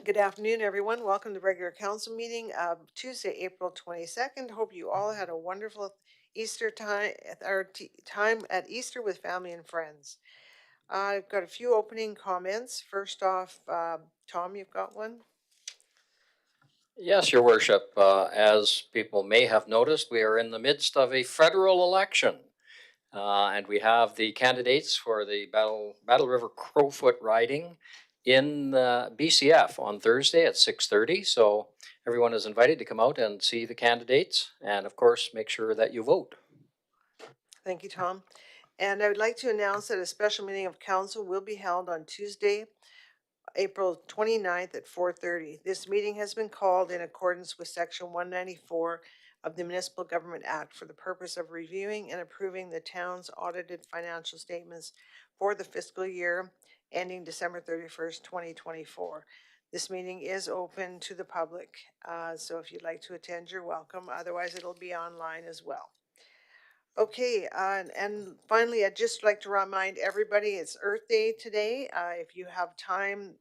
Good afternoon, everyone. Welcome to the regular council meeting of Tuesday, April 22nd. Hope you all had a wonderful Easter time, time at Easter with family and friends. I've got a few opening comments. First off, Tom, you've got one? Yes, Your Worship. As people may have noticed, we are in the midst of a federal election. And we have the candidates for the Battle River Crowfoot riding in BCF on Thursday at 6:30. So everyone is invited to come out and see the candidates, and of course, make sure that you vote. Thank you, Tom. And I would like to announce that a special meeting of council will be held on Tuesday, April 29th at 4:30. This meeting has been called in accordance with Section 194 of the Municipal Government Act for the purpose of reviewing and approving the town's audited financial statements for the fiscal year ending December 31st, 2024. This meeting is open to the public, so if you'd like to attend, you're welcome. Otherwise, it'll be online as well. Okay, and finally, I'd just like to remind everybody it's Earth Day today. If you have time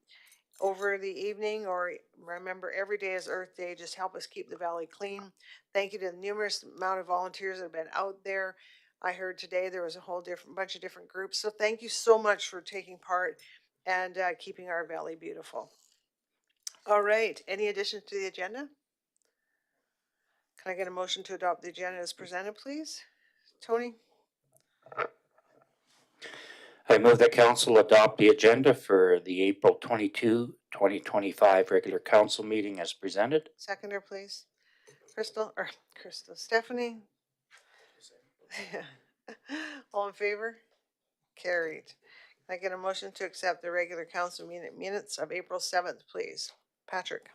over the evening, or remember, every day is Earth Day, just help us keep the valley clean. Thank you to the numerous amount of volunteers that have been out there. I heard today there was a whole bunch of different groups, so thank you so much for taking part and keeping our valley beautiful. All right, any additions to the agenda? Can I get a motion to adopt the agenda as presented, please? Tony? I move that council adopt the agenda for the April 22, 2025 regular council meeting as presented. Seconder, please. Stephanie? All in favor? Carried. Can I get a motion to accept the regular council minutes of April 7th, please? Patrick?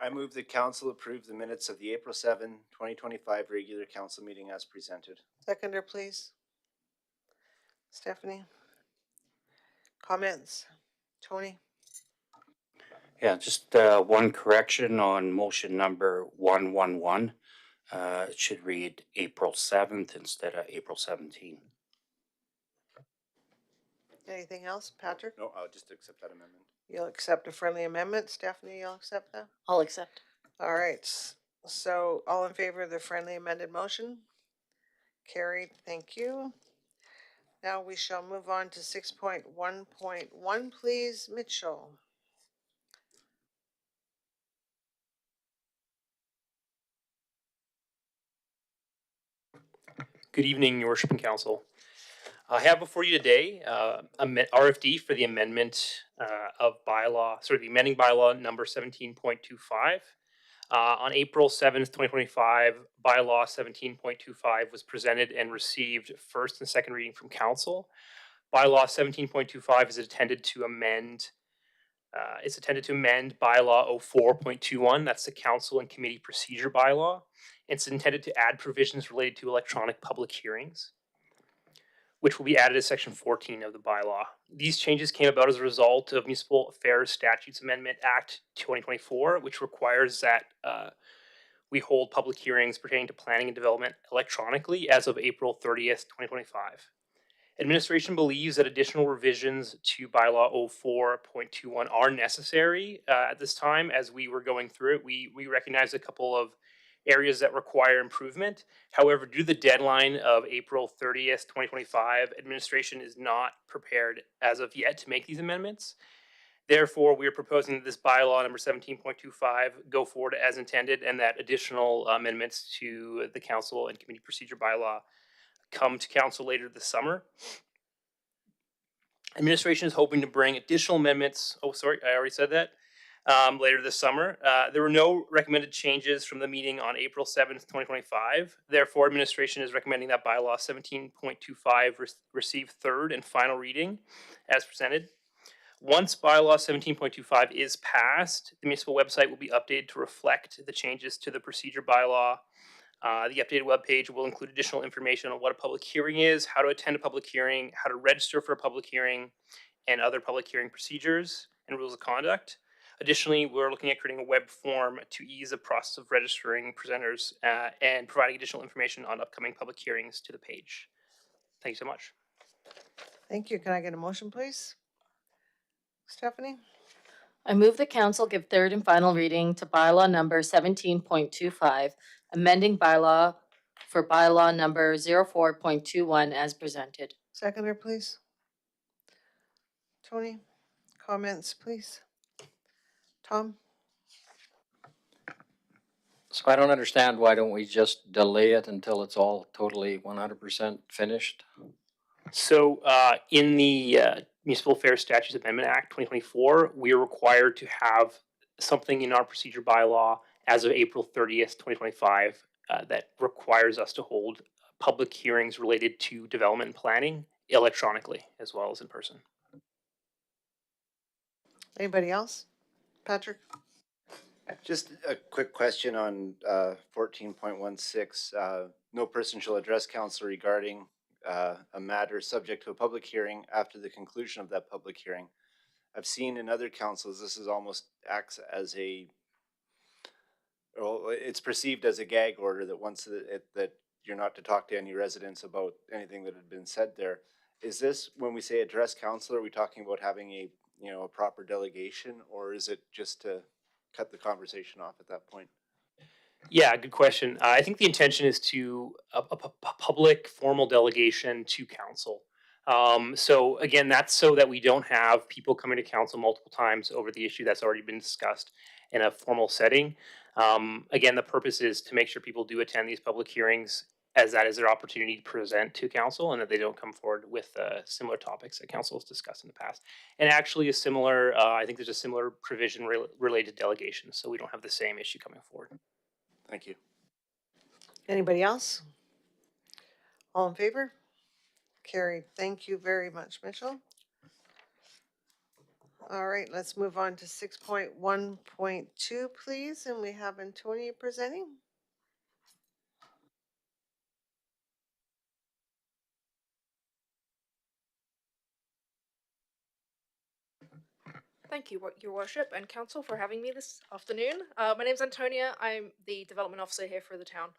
I move the council approve the minutes of the April 7, 2025 regular council meeting as presented. Seconder, please. Stephanie? Comments? Tony? Yeah, just one correction on motion number 111. It should read April 7th instead of April 17th. Anything else? Patrick? No, I'll just accept that amendment. You'll accept a friendly amendment? Stephanie, you'll accept that? I'll accept. All right. So all in favor of the friendly amended motion? Carried. Thank you. Now we shall move on to 6.1.1, please. Mitchell? Good evening, Your Worship and Council. I have before you today RFD for the amendment of the amending bylaw number 17.25. On April 7th, 2025, bylaw 17.25 was presented and received first and second reading from council. Bylaw 17.25 is intended to amend bylaw 04.21. That's the council and committee procedure bylaw. It's intended to add provisions related to electronic public hearings, which will be added as section 14 of the bylaw. These changes came about as a result of Municipal Affairs Statutes Amendment Act 2024, which requires that we hold public hearings pertaining to planning and development electronically as of April 30th, 2025. Administration believes that additional revisions to bylaw 04.21 are necessary at this time. As we were going through it, we recognized a couple of areas that require improvement. However, due to the deadline of April 30th, 2025, administration is not prepared as of yet to make these amendments. Therefore, we are proposing that this bylaw number 17.25 go forward as intended, and that additional amendments to the council and committee procedure bylaw come to council later this summer. Administration is hoping to bring additional amendments. Oh, sorry, I already said that. Later this summer. There were no recommended changes from the meeting on April 7th, 2025. Therefore, administration is recommending that bylaw 17.25 receive third and final reading as presented. Once bylaw 17.25 is passed, the municipal website will be updated to reflect the changes to the procedure bylaw. The updated webpage will include additional information on what a public hearing is, how to attend a public hearing, how to register for a public hearing, and other public hearing procedures and rules of conduct. Additionally, we're looking at creating a web form to ease the process of registering presenters and providing additional information on upcoming public hearings to the page. Thank you so much. Thank you. Can I get a motion, please? Stephanie? I move the council give third and final reading to bylaw number 17.25, amending bylaw for bylaw number 04.21 as presented. Seconder, please. Tony, comments, please. Tom? So I don't understand, why don't we just delay it until it's all totally 100% finished? So in the Municipal Affairs Statutes Amendment Act 2024, we are required to have something in our procedure bylaw as of April 30th, 2025, that requires us to hold public hearings related to development and planning electronically as well as in person. Anybody else? Patrick? Just a quick question on 14.16. No person shall address council regarding a matter subject to a public hearing after the conclusion of that public hearing. I've seen in other councils, this is almost acts as a, well, it's perceived as a gag order that once that you're not to talk to any residents about anything that had been said there. Is this, when we say address council, are we talking about having a, a proper delegation, or is it just to cut the conversation off at that point? Yeah, good question. I think the intention is to a public formal delegation to council. So again, that's so that we don't have people coming to council multiple times over the issue that's already been discussed in a formal setting. Again, the purpose is to make sure people do attend these public hearings, as that is their opportunity to present to council, and that they don't come forward with similar topics that council has discussed in the past. And actually, a similar, I think there's a similar provision related to delegations, so we don't have the same issue coming forward. Thank you. Anybody else? All in favor? Carried. Thank you very much, Mitchell. All right, let's move on to 6.1.2, please. And we have Antonia presenting. Thank you, Your Worship and Council, for having me this afternoon. My name's Antonia. I'm the Development Officer here for the town.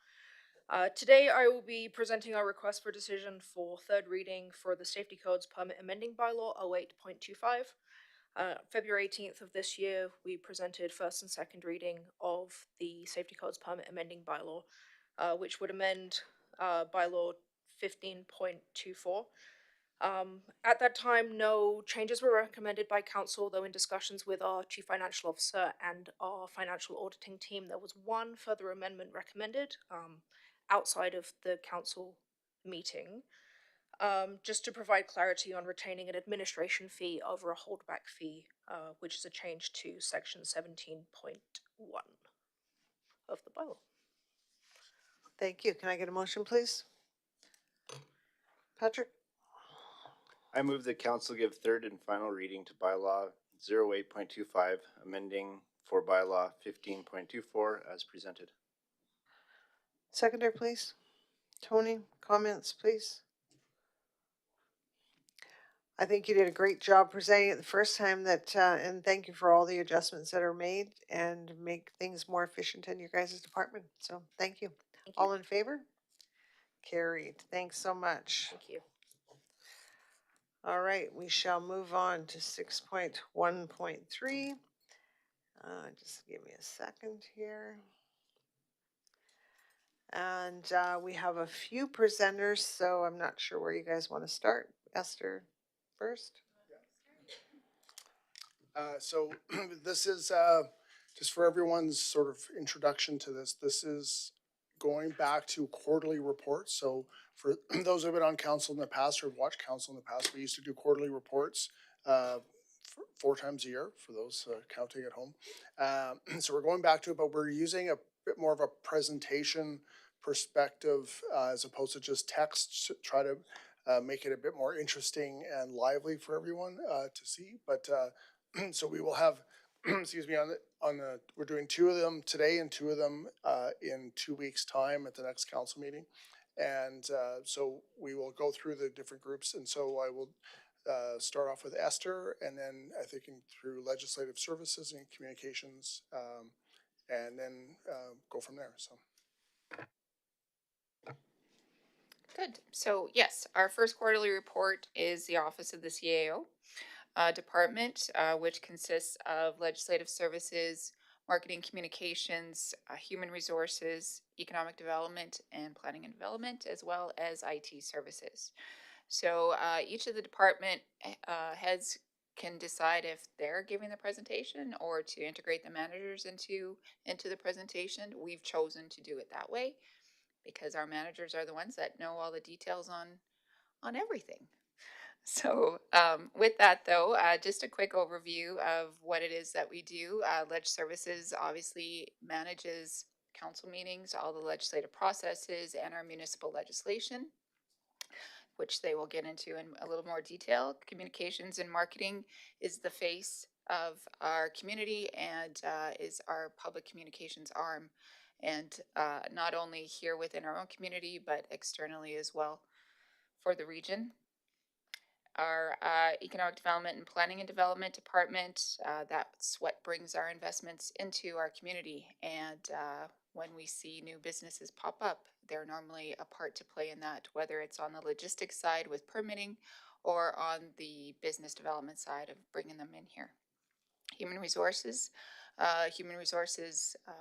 Today, I will be presenting our request for decision for third reading for the Safety Codes Permit Amending Bylaw 08.25. February 18th of this year, we presented first and second reading of the Safety Codes Permit Amending Bylaw, which would amend Bylaw 15.24. At that time, no changes were recommended by council, though in discussions with our chief financial officer and our financial auditing team, there was one further amendment recommended outside of the council meeting, just to provide clarity on retaining an administration fee over a holdback fee, which is a change to section 17.1 of the bylaw. Thank you. Can I get a motion, please? Patrick? I move that council give third and final reading to bylaw 08.25, amending for bylaw 15.24 as presented. Seconder, please. Tony, comments, please. I think you did a great job presenting it the first time that, and thank you for all the adjustments that are made and make things more efficient in your guys' department. So thank you. Thank you. All in favor? Carried. Thanks so much. Thank you. All right, we shall move on to 6.1.3. Just give me a second here. And we have a few presenters, so I'm not sure where you guys want to start. Esther first. So this is just for everyone's sort of introduction to this. This is going back to quarterly reports. So for those who have been on council in the past or have watched council in the past, we used to do quarterly reports 4 times a year for those counting at home. So we're going back to it, but we're using a bit more of a presentation perspective as opposed to just text to try to make it a bit more interesting and lively for everyone to see. But so we will have, excuse me, we're doing 2 of them today and 2 of them in 2 weeks' time at the next council meeting. And so we will go through the different groups. And so I will start off with Esther, and then I think through legislative services and communications, and then go from there. So. Good. So yes, our first quarterly report is the Office of the CAO. department, which consists of legislative services, marketing communications, human resources, economic development, and planning and development, as well as IT services. So each of the department heads can decide if they're giving the presentation or to integrate the managers into the presentation. We've chosen to do it that way because our managers are the ones that know all the details on everything. So, with that though, just a quick overview of what it is that we do. Ledge Services obviously manages council meetings, all the legislative processes, and our municipal legislation, which they will get into in a little more detail. Communications and marketing is the face of our community and is our public communications arm. And not only here within our own community, but externally as well for the region. Our economic development and planning and development department, that's what brings our investments into our community. And when we see new businesses pop up, they're normally a part to play in that, whether it's on the logistics side with permitting or on the business development side of bringing them in here. Human resources.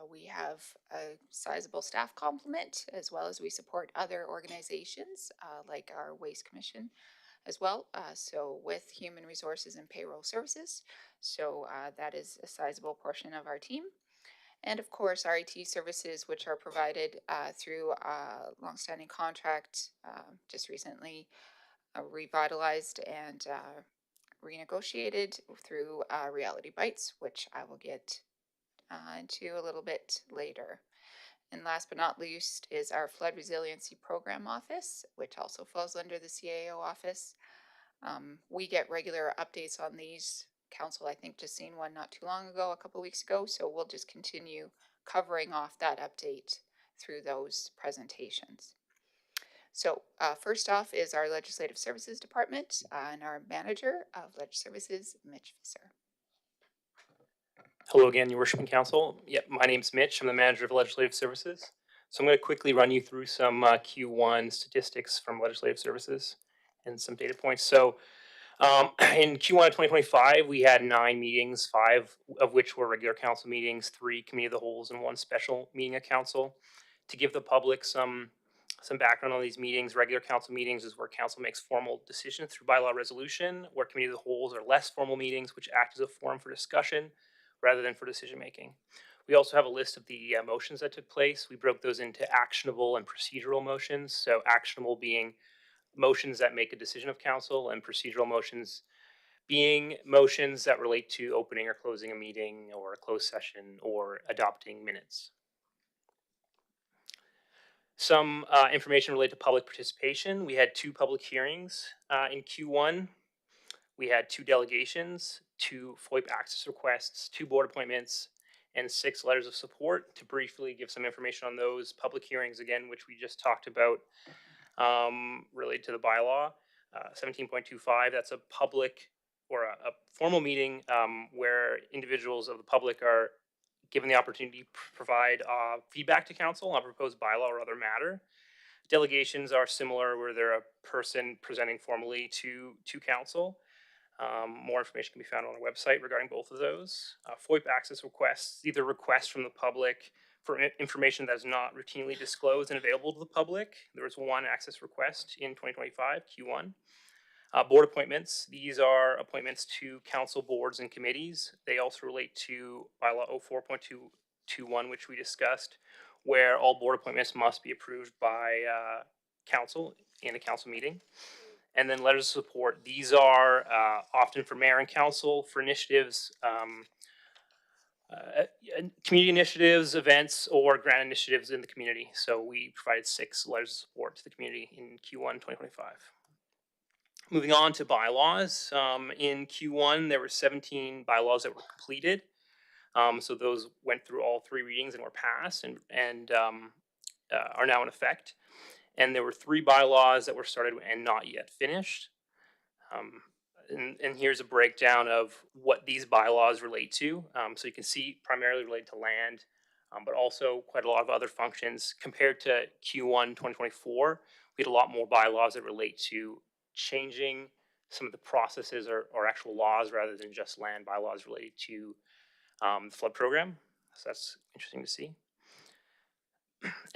We have a sizable staff complement, as well as we support other organizations like our Waste Commission as well. So with human resources and payroll services. So that is a sizable portion of our team. And of course, our IT services, which are provided through a longstanding contract, just recently revitalized and renegotiated through Reality Bites, which I will get into a little bit later. And last but not least is our Flood Resiliency Program Office, which also falls under the CAO office. We get regular updates on these. Council, I think, just seen one not too long ago, a couple weeks ago. So we'll just continue covering off that update through those presentations. So first off is our Legislative Services Department and our Manager of Legislative Services, Mitch Visser. Hello again, Your Worship and Council. Yep, my name's Mitch. I'm the Manager of Legislative Services. So I'm going to quickly run you through some Q1 statistics from Legislative Services and some data points. So in Q1 of 2025, we had 9 meetings, 5 of which were regular council meetings, 3 committee of the wholes, and 1 special meeting of council. To give the public some background on these meetings, regular council meetings is where council makes formal decisions through bylaw resolution, where committee of the wholes are less formal meetings, which act as a forum for discussion rather than for decision making. We also have a list of the motions that took place. We broke those into actionable and procedural motions. So actionable being motions that make a decision of council, and procedural motions being motions that relate to opening or closing a meeting or a closed session or adopting minutes. Some information related to public participation. We had 2 public hearings in Q1. We had 2 delegations, 2 FOIP access requests, 2 board appointments, and 6 letters of support. To briefly give some information on those public hearings again, which we just talked about, related to the bylaw. 17.25, that's a public or a formal meeting where individuals of the public are given the opportunity to provide feedback to council on a proposed bylaw or other matter. Delegations are similar, where they're a person presenting formally to council. More information can be found on our website regarding both of those. FOIP access requests, either requests from the public for information that is not routinely disclosed and available to the public. There was 1 access request in 2025, Q1. Board appointments, these are appointments to council boards and committees. They also relate to bylaw 04.221, which we discussed, where all board appointments must be approved by council in a council meeting. And then letters of support, these are often for mayor and council for initiatives, community initiatives, events, or grant initiatives in the community. So we provided 6 letters of support to the community in Q1 2025. Moving on to bylaws. In Q1, there were 17 bylaws that were completed. So those went through all 3 readings and were passed and are now in effect. And there were 3 bylaws that were started and not yet finished. And here's a breakdown of what these bylaws relate to. So you can see primarily related to land, but also quite a lot of other functions. Compared to Q1 2024, we had a lot more bylaws that relate to changing some of the processes or actual laws rather than just land bylaws related to the flood program. So that's interesting to see.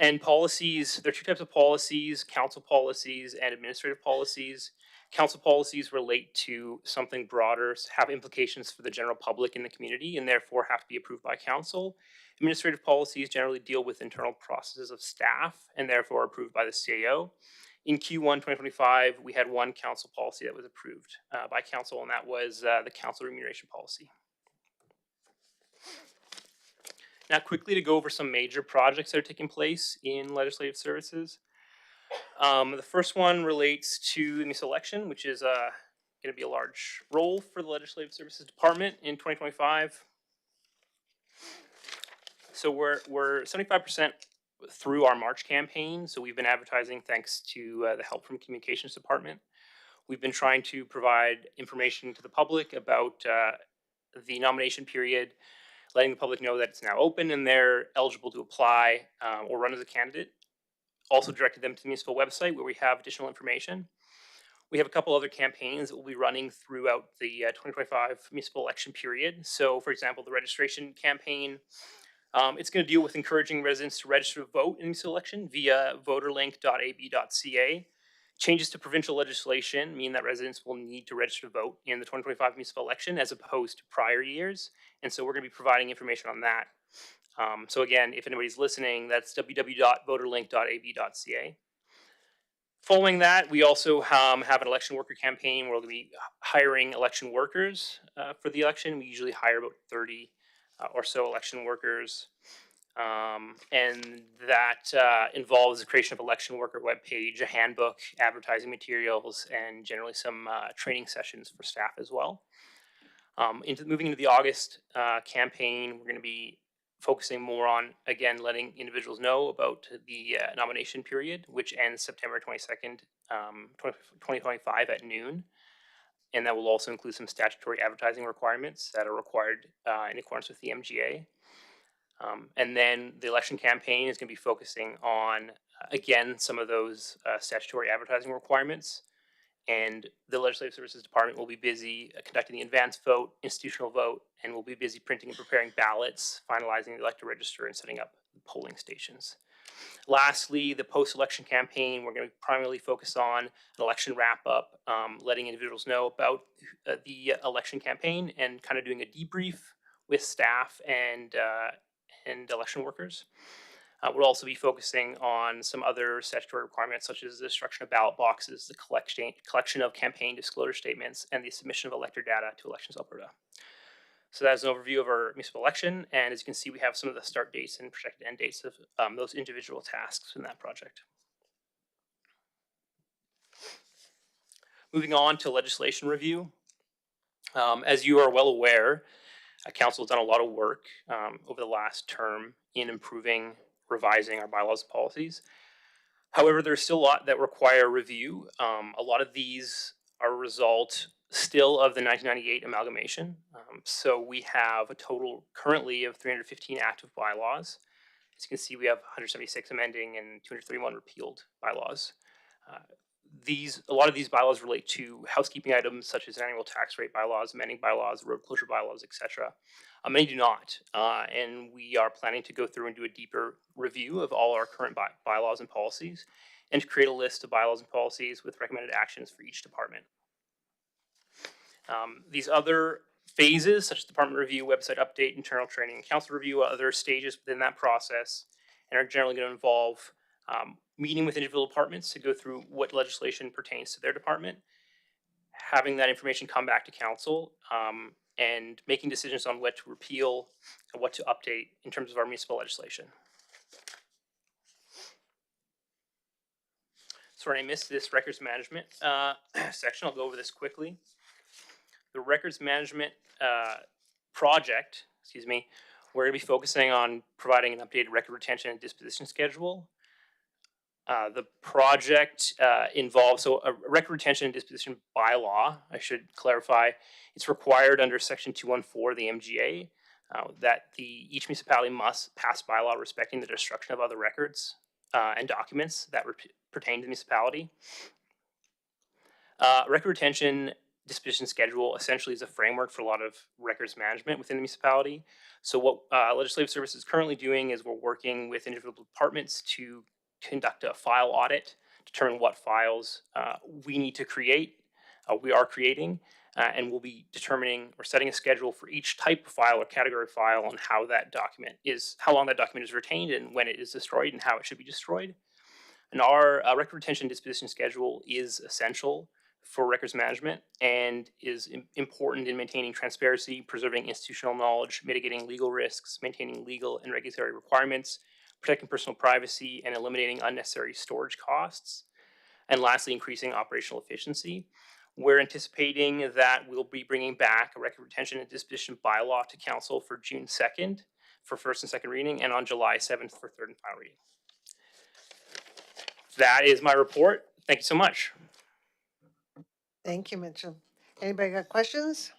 And policies, there are two types of policies: council policies and administrative policies. Council policies relate to something broader, have implications for the general public in the community, and therefore have to be approved by council. Administrative policies generally deal with internal processes of staff and therefore approved by the CAO. In Q1 2025, we had one council policy that was approved by council, and that was the council remuneration policy. Now, quickly to go over some major projects that are taking place in legislative services. The first one relates to the municipal election, which is going to be a large role for the Legislative Services Department in 2025. So we're 75% through our March campaign. So we've been advertising thanks to the help from Communications Department. We've been trying to provide information to the public about the nomination period, letting the public know that it's now open and they're eligible to apply or run as a candidate. Also directed them to the municipal website where we have additional information. We have a couple other campaigns that will be running throughout the 2025 municipal election period. So, for example, the registration campaign, it's going to deal with encouraging residents to register to vote in the municipal election via voterlink.ab.ca. Changes to provincial legislation mean that residents will need to register to vote in the 2025 municipal election as opposed to prior years. And so we're going to be providing information on that. So again, if anybody's listening, that's www.voterlink.ab.ca. Following that, we also have an election worker campaign where we'll be hiring election workers for the election. We usually hire about 30 or so election workers. And that involves the creation of election worker webpage, a handbook, advertising materials, and generally some training sessions for staff as well. Moving into the August campaign, we're going to be focusing more on, again, letting individuals know about the nomination period, which ends September 22nd, 2025 at noon. And that will also include some statutory advertising requirements that are required in accordance with the MGA. And then the election campaign is going to be focusing on, again, some of those statutory advertising requirements. And the Legislative Services Department will be busy conducting the advance vote, institutional vote, and will be busy printing and preparing ballots, finalizing the elector register, and setting up polling stations. Lastly, the post-election campaign, we're going to primarily focus on an election wrap-up, letting individuals know about the election campaign and kind of doing a debrief with staff and election workers. We'll also be focusing on some other statutory requirements, such as the destruction of ballot boxes, the collection of campaign disclosure statements, and the submission of elector data to Elections Alberta. So that's an overview of our municipal election, and as you can see, we have some of the start dates and projected end dates of those individual tasks in that project. Moving on to legislation review. As you are well aware, Council has done a lot of work over the last term in improving, revising our bylaws and policies. However, there's still a lot that require review. A lot of these are a result still of the 1998 amalgamation. So we have a total currently of 315 active bylaws. As you can see, we have 176 amending and 231 repealed bylaws. A lot of these bylaws relate to housekeeping items such as annual tax rate bylaws, amending bylaws, road closure bylaws, etc. Many do not, and we are planning to go through and do a deeper review of all our current bylaws and policies, and to create a list of bylaws and policies with recommended actions for each department. These other phases, such as department review, website update, internal training, and council review, are other stages within that process, and are generally going to involve meeting with individual departments to go through what legislation pertains to their department, having that information come back to council, and making decisions on what to repeal and what to update in terms of our municipal legislation. Sorry, I missed this records management section. I'll go over this quickly. The records management project, we're going to be focusing on providing an updated record retention and disposition schedule. The project involves, so a record retention and disposition bylaw, I should clarify, it's required under section 214 of the MGA that each municipality must pass bylaw respecting the destruction of other records and documents that pertain to the municipality. Record retention disposition schedule essentially is a framework for a lot of records management within the municipality. So what legislative service is currently doing is we're working with individual departments to conduct a file audit, determine what files we need to create, we are creating, and we'll be determining or setting a schedule for each type of file or category file and how long that document is retained and when it is destroyed and how it should be destroyed. And our record retention disposition schedule is essential for records management and is important in maintaining transparency, preserving institutional knowledge, mitigating legal risks, maintaining legal and regulatory requirements, protecting personal privacy, and eliminating unnecessary storage costs. And lastly, increasing operational efficiency. We're anticipating that we'll be bringing back a record retention and disposition bylaw to council for June 2nd for first and second reading, and on July 7th for third and final reading. That is my report. Thank you so much. Thank you, Mitchell. Anybody got questions?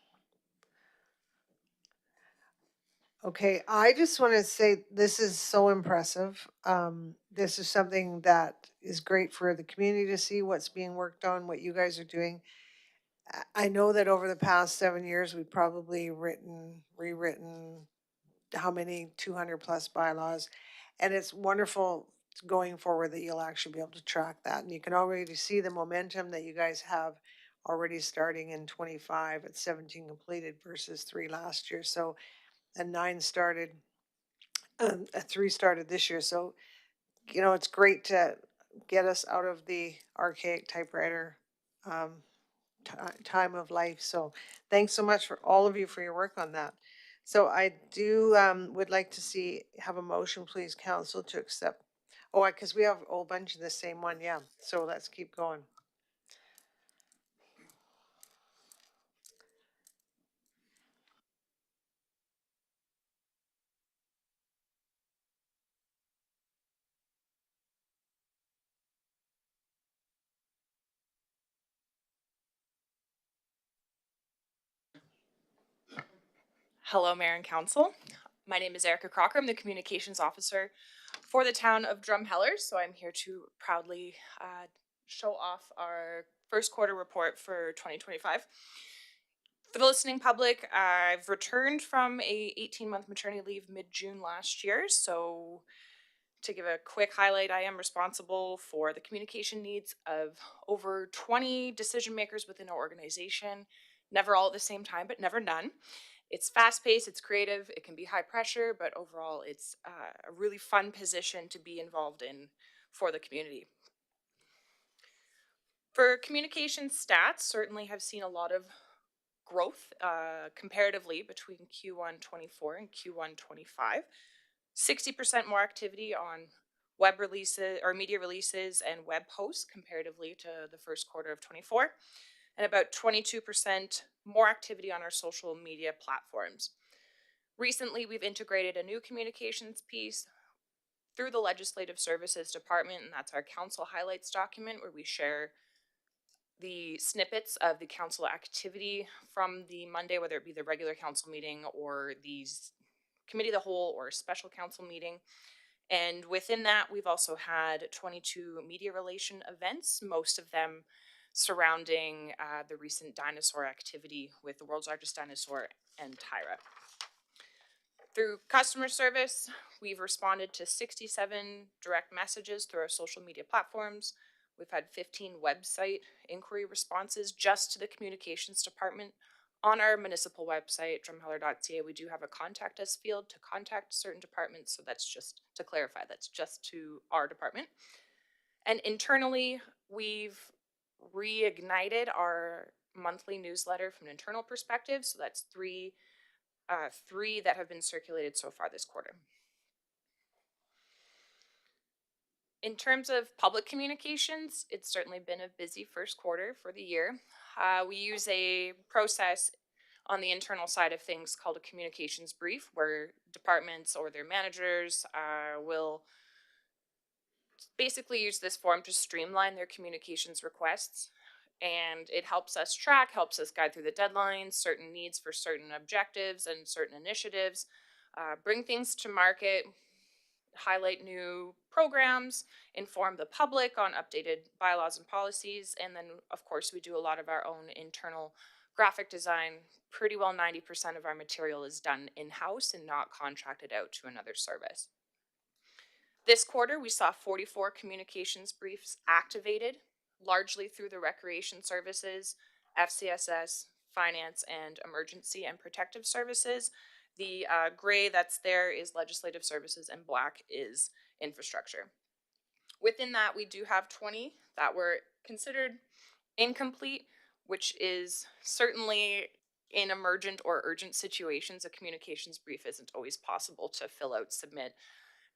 Okay, I just want to say this is so impressive. This is something that is great for the community to see what's being worked on, what you guys are doing. I know that over the past 7 years, we've probably rewritten how many 200 plus bylaws, and it's wonderful going forward that you'll actually be able to track that, and you can already see the momentum that you guys have already starting in 25 at 17 completed versus 3 last year. So and 9 started, 3 started this year. So, it's great to get us out of the archaic typewriter um, time of life. So thanks so much for all of you for your work on that. So I do would like to have a motion, please, council, to accept. Oh, because we have a whole bunch of the same one. Yeah. So let's keep going. Hello, Mayor and Council. My name is Erica Crocker. I'm the Communications Officer for the town of Drumheller. So I'm here to proudly show off our first quarter report for 2025. For the listening public, I've returned from a 18-month maternity leave mid-June last year. So to give a quick highlight, I am responsible for the communication needs of over 20 decision makers within our organization. Never all at the same time, but never none. It's fast paced, it's creative, it can be high pressure, but overall it's a really fun position to be involved in for the community. For communication stats, certainly have seen a lot of growth comparatively between Q1 24 and Q1 25. 60% more activity on web releases or media releases and web posts comparatively to the first quarter of 24, and about 22% more activity on our social media platforms. Recently, we've integrated a new communications piece through the Legislative Services Department, and that's our council highlights document where we share the snippets of the council activity from the Monday, whether it be the regular council meeting or the committee of the whole or special council meeting. And within that, we've also had 22 media relation events, most of them surrounding the recent dinosaur activity with the world's largest dinosaur and Tyra. Through customer service, we've responded to 67 direct messages through our social media platforms. We've had 15 website inquiry responses just to the communications department. On our municipal website, drumheller.ca, we do have a contact us field to contact certain departments. So that's just to clarify, that's just to our department. And internally, we've reignited our monthly newsletter from an internal perspective. So that's three that have been circulated so far this quarter. In terms of public communications, it's certainly been a busy first quarter for the year. We use a process on the internal side of things called a communications brief, where departments or their managers will basically use this form to streamline their communications requests. And it helps us track, helps us guide through the deadlines, certain needs for certain objectives and certain initiatives, bring things to market, highlight new programs, inform the public on updated bylaws and policies, and then, of course, we do a lot of our own internal graphic design, pretty well 90% of our material is done in-house and not contracted out to another service. This quarter, we saw 44 communications briefs activated, largely through the recreation services, FCSS, finance, and emergency and protective services. The gray that's there is legislative services, and black is infrastructure. Within that, we do have 20 that were considered incomplete, which is certainly in emergent or urgent situations. A communications brief isn't always possible to fill out, submit,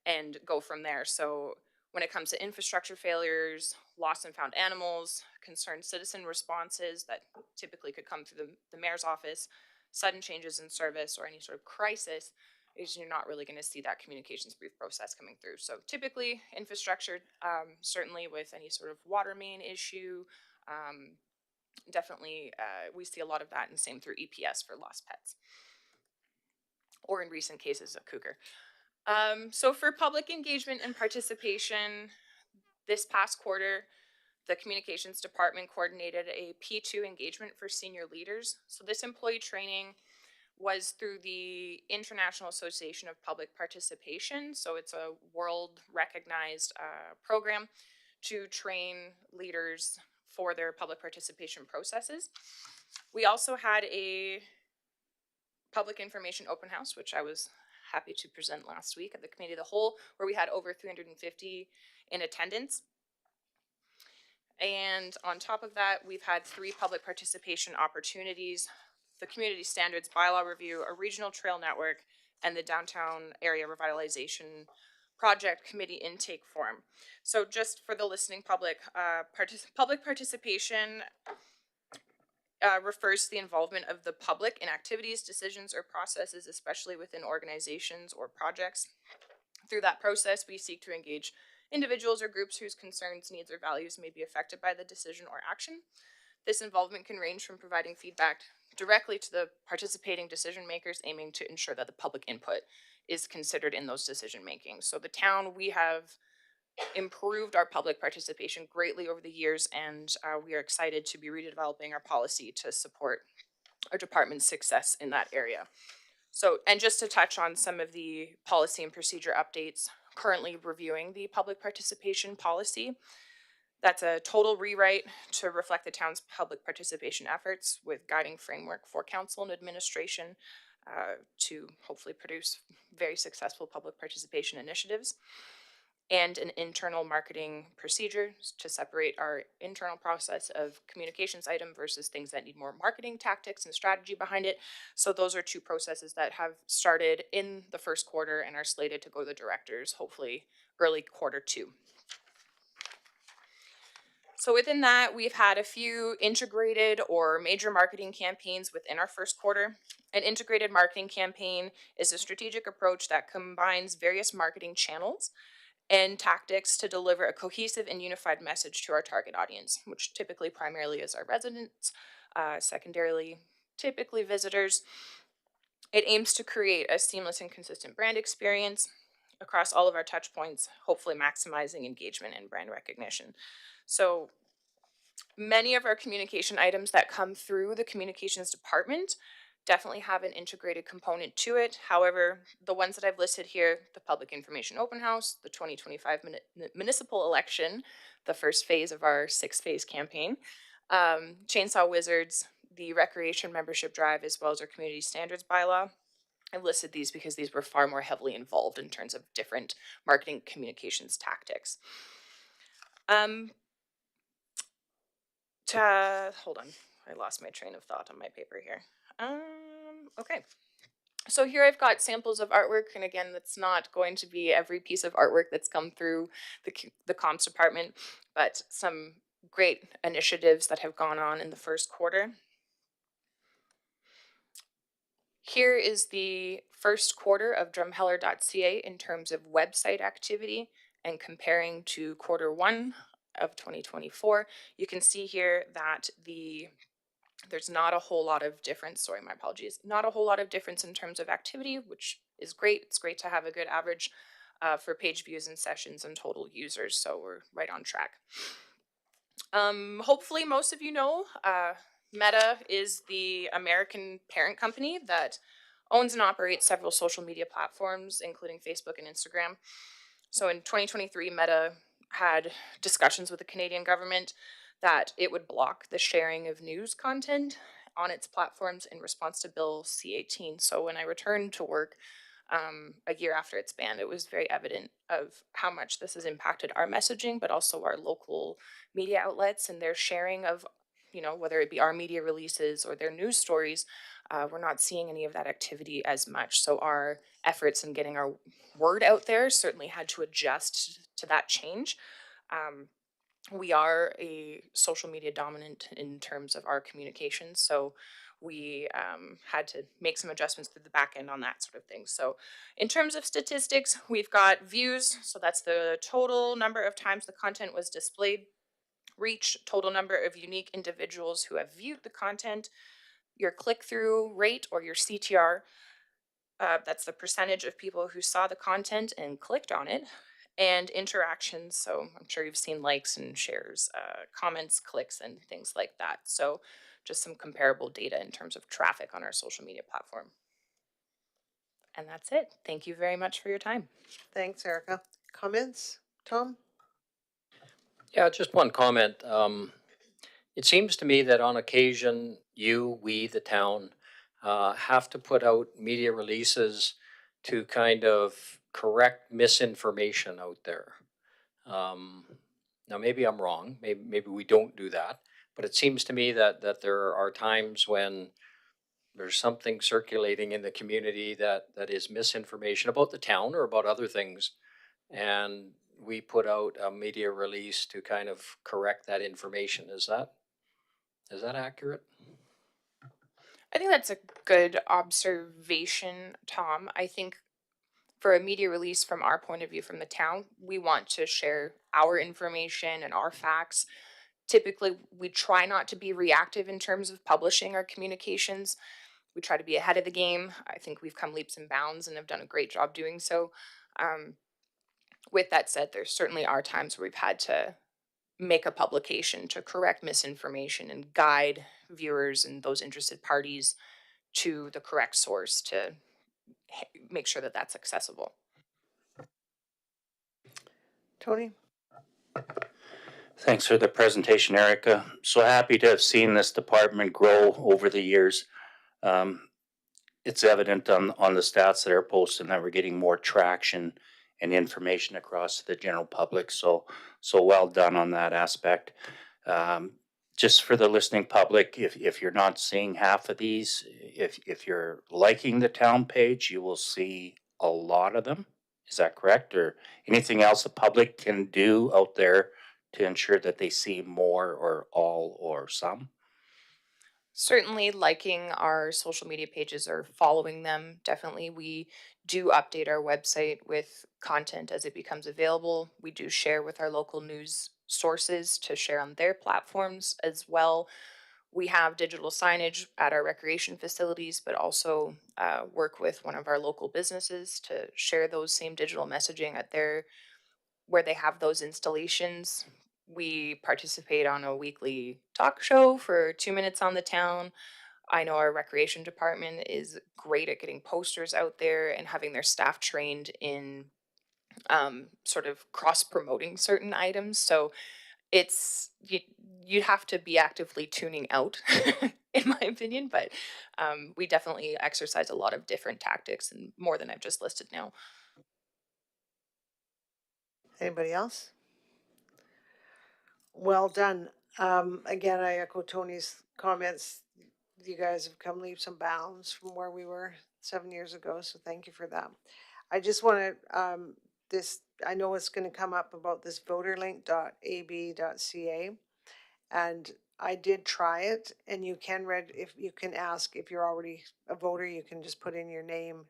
and go from there. So when it comes to infrastructure failures, lost and found animals, concerned citizen responses that typically could come through the mayor's office, sudden changes in service, or any sort of crisis, is you're not really going to see that communications brief process coming through. So typically infrastructure, certainly with any sort of water main issue, definitely we see a lot of that, and same through EPS for lost pets, or in recent cases, a cougar. So for public engagement and participation, this past quarter, the communications department coordinated a P2 engagement for senior leaders. So this employee training was through the International Association of Public Participation. So it's a world recognized program to train leaders for their public participation processes. We also had a public information open house, which I was happy to present last week at the Committee of the Whole, where we had over 350 in attendance. And on top of that, we've had 3 public participation opportunities: the Community Standards Bylaw Review, a regional trail network, and the Downtown Area Revitalization Project Committee Intake Forum. So just for the listening public, public participation refers to the involvement of the public in activities, decisions, or processes, especially within organizations or projects. Through that process, we seek to engage individuals or groups whose concerns, needs, or values may be affected by the decision or action. This involvement can range from providing feedback directly to the participating decision makers, aiming to ensure that the public input is considered in those decision making. So the town, we have improved our public participation greatly over the years, and we are excited to be redeveloping our policy to support our department's success in that area. So, and just to touch on some of the policy and procedure updates, currently reviewing the public participation policy. That's a total rewrite to reflect the town's public participation efforts, with guiding framework for council and administration to hopefully produce very successful public participation initiatives, and an internal marketing procedure to separate our internal process of communications item versus things that need more marketing tactics and strategy behind it. So those are 2 processes that have started in the first quarter and are slated to go to the directors, hopefully early Q2. So within that, we've had a few integrated or major marketing campaigns within our first quarter. An integrated marketing campaign is a strategic approach that combines various marketing channels and tactics to deliver a cohesive and unified message to our target audience, which typically primarily is our residents, secondarily typically visitors. It aims to create a seamless and consistent brand experience across all of our touch points, hopefully maximizing engagement and brand recognition. So many of our communication items that come through the communications department definitely have an integrated component to it. However, the ones that I've listed here, the public information open house, the 2025 municipal election, the first phase of our 6-phase campaign, Chainsaw Wizards, the recreation membership drive, as well as our community standards bylaw. I've listed these because these were far more heavily involved in terms of different marketing communications tactics. Hold on, I lost my train of thought on my paper here. Okay. So here I've got samples of artwork, and again, that's not going to be every piece of artwork that's come through the comms department, but some great initiatives that have gone on in the first quarter. Here is the first quarter of drumheller.ca in terms of website activity, and comparing to Q1 of 2024. You can see here that there's not a whole lot of difference. Sorry, my apologies. Not a whole lot of difference in terms of activity, which is great. It's great to have a good average for page views and sessions and total users. So we're right on track. Hopefully most of you know, Meta is the American parent company that owns and operates several social media platforms, including Facebook and Instagram. So in 2023, Meta had discussions with the Canadian government that it would block the sharing of news content on its platforms in response to Bill C-18. So when I returned to work a year after its ban, it was very evident of how much this has impacted our messaging, but also our local media outlets and their sharing of, whether it be our media releases or their news stories. We're not seeing any of that activity as much. So our efforts in getting our word out there certainly had to adjust to that change. Um, we are a social media dominant in terms of our communications, so we had to make some adjustments through the back end on that sort of thing. So in terms of statistics, we've got views, so that's the total number of times the content was displayed, reach, total number of unique individuals who have viewed the content, your click-through rate or your CTR, that's the percentage of people who saw the content and clicked on it, and interactions. So I'm sure you've seen likes and shares, comments, clicks, and things like that. So just some comparable data in terms of traffic on our social media platform. And that's it. Thank you very much for your time. Thanks, Erica. Comments, Tom? Yeah, just one comment. It seems to me that on occasion, we, the town, have to put out media releases to kind of correct misinformation out there. Now, maybe I'm wrong. Maybe we don't do that, but it seems to me that there are times when there's something circulating in the community that is misinformation about the town or about other things, and we put out a media release to kind of correct that information. Is that accurate? I think that's a good observation, Tom. I think for a media release from our point of view from the town, we want to share our information and our facts. Typically, we try not to be reactive in terms of publishing our communications. We try to be ahead of the game. I think we've come leaps and bounds and have done a great job doing so. Um, with that said, there certainly are times where we've had to make a publication to correct misinformation and guide viewers and those interested parties to the correct source to make sure that that's accessible. Tony? Thanks for the presentation, Erica. So happy to have seen this department grow over the years. It's evident on the stats that are posted that we're getting more traction and information across to the general public. So well done on that aspect. Just for the listening public, if you're not seeing half of these, if you're liking the town page, you will see a lot of them. Is that correct? Or anything else the public can do out there to ensure that they see more or all or some? Certainly liking our social media pages or following them. Definitely, we do update our website with content as it becomes available. We do share with our local news sources to share on their platforms as well. We have digital signage at our recreation facilities, but also work with one of our local businesses to share those same digital messaging at their where they have those installations. We participate on a weekly talk show for 2 minutes on the town. I know our recreation department is great at getting posters out there and having their staff trained in sort of cross promoting certain items. So you'd have to be actively tuning out, in my opinion. But we definitely exercise a lot of different tactics and more than I've just listed now. Anybody else? Well done. Again, I echo Tony's comments. You guys have come leaps and bounds from where we were 7 years ago, so thank you for that. I just want to, I know it's going to come up about this voterlink.ab.ca, and I did try it, and you can if you can ask if you're already a voter, you can just put in your name,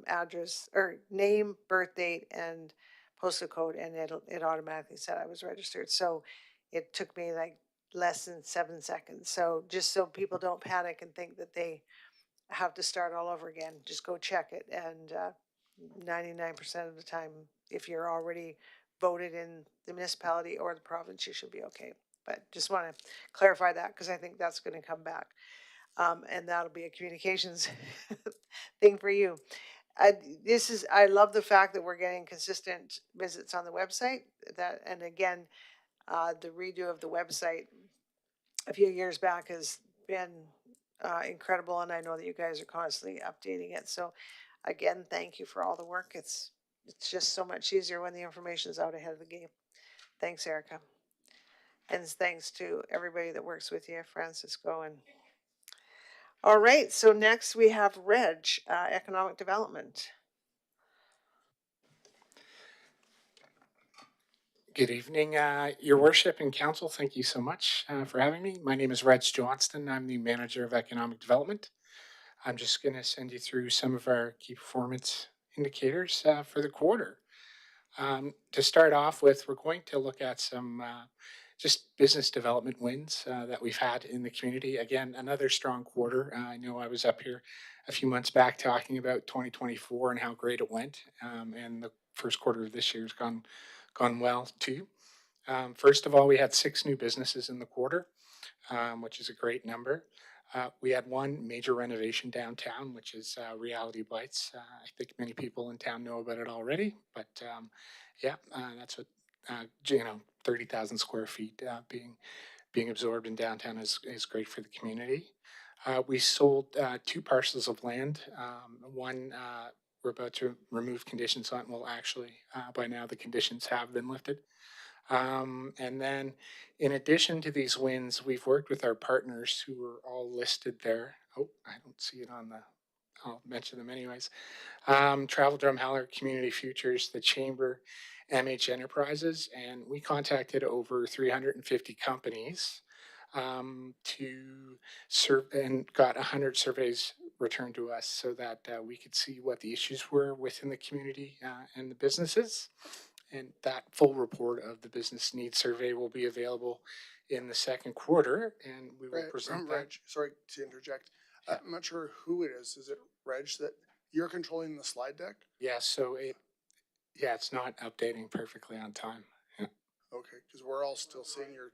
address, or name, birth date, and postal code, and it automatically said I was registered. So it took me like less than 7 seconds. So just so people don't panic and think that they have to start all over again, just go check it. And 99% of the time, if you're already voted in the municipality or the province, you should be okay. But just want to clarify that because I think that's going to come back. And that'll be a communications thing for you. I love the fact that we're getting consistent visits on the website. That, and again, the redo of the website a few years back has been incredible, and I know that you guys are constantly updating it. So, again, thank you for all the work. It's just so much easier when the information is out ahead of the game. Thanks, Erica, and thanks to everybody that works with you, Francisco. And all right, so next we have Reg, Economic Development. Good evening, Your Worship and Council. Thank you so much for having me. My name is Reg Johnston. I'm the Manager of Economic Development. I'm just going to send you through some of our key performance indicators for the quarter. To start off with, we're going to look at some just business development wins that we've had in the community. Again, another strong quarter. I know I was up here a few months back talking about 2024 and how great it went, and the first quarter of this year has gone well too. First of all, we had 6 new businesses in the quarter, which is a great number. We had one major renovation downtown, which is Reality Bites. I think many people in town know about it already, but that's what 30,000 square feet being absorbed in downtown is great for the community. We sold 2 parcels of land. One we're about to remove conditions on. Well, actually, by now the conditions have been lifted. And then in addition to these wins, we've worked with our partners who are all listed there. Oh, I don't see it on the, I'll mention them anyways. Travel Drumheller, Community Futures, the Chamber, MH Enterprises, and we contacted over 350 companies to serve and got 100 surveys returned to us so that we could see what the issues were within the community and the businesses. And that full report of the business needs survey will be available in the second quarter, and we will present that. Reg, sorry to interject. Yeah. I'm not sure who it is. Is it Reg that you're controlling the slide deck? Yeah, so it's not updating perfectly on time. Yeah. Okay, because we're all still seeing your.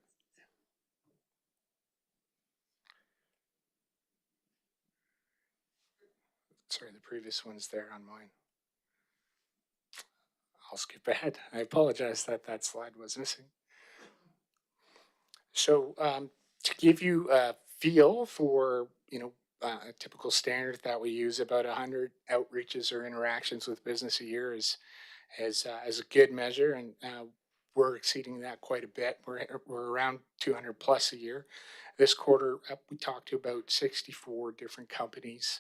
Sorry, the previous one's there on mine. I'll skip ahead. I apologize that slide was missing. So to give you a feel for, a typical standard that we use, about 100 outreaches or interactions with business a year is a good measure, and we're exceeding that quite a bit. We're around 200 plus a year. This quarter, we talked to about 64 different companies.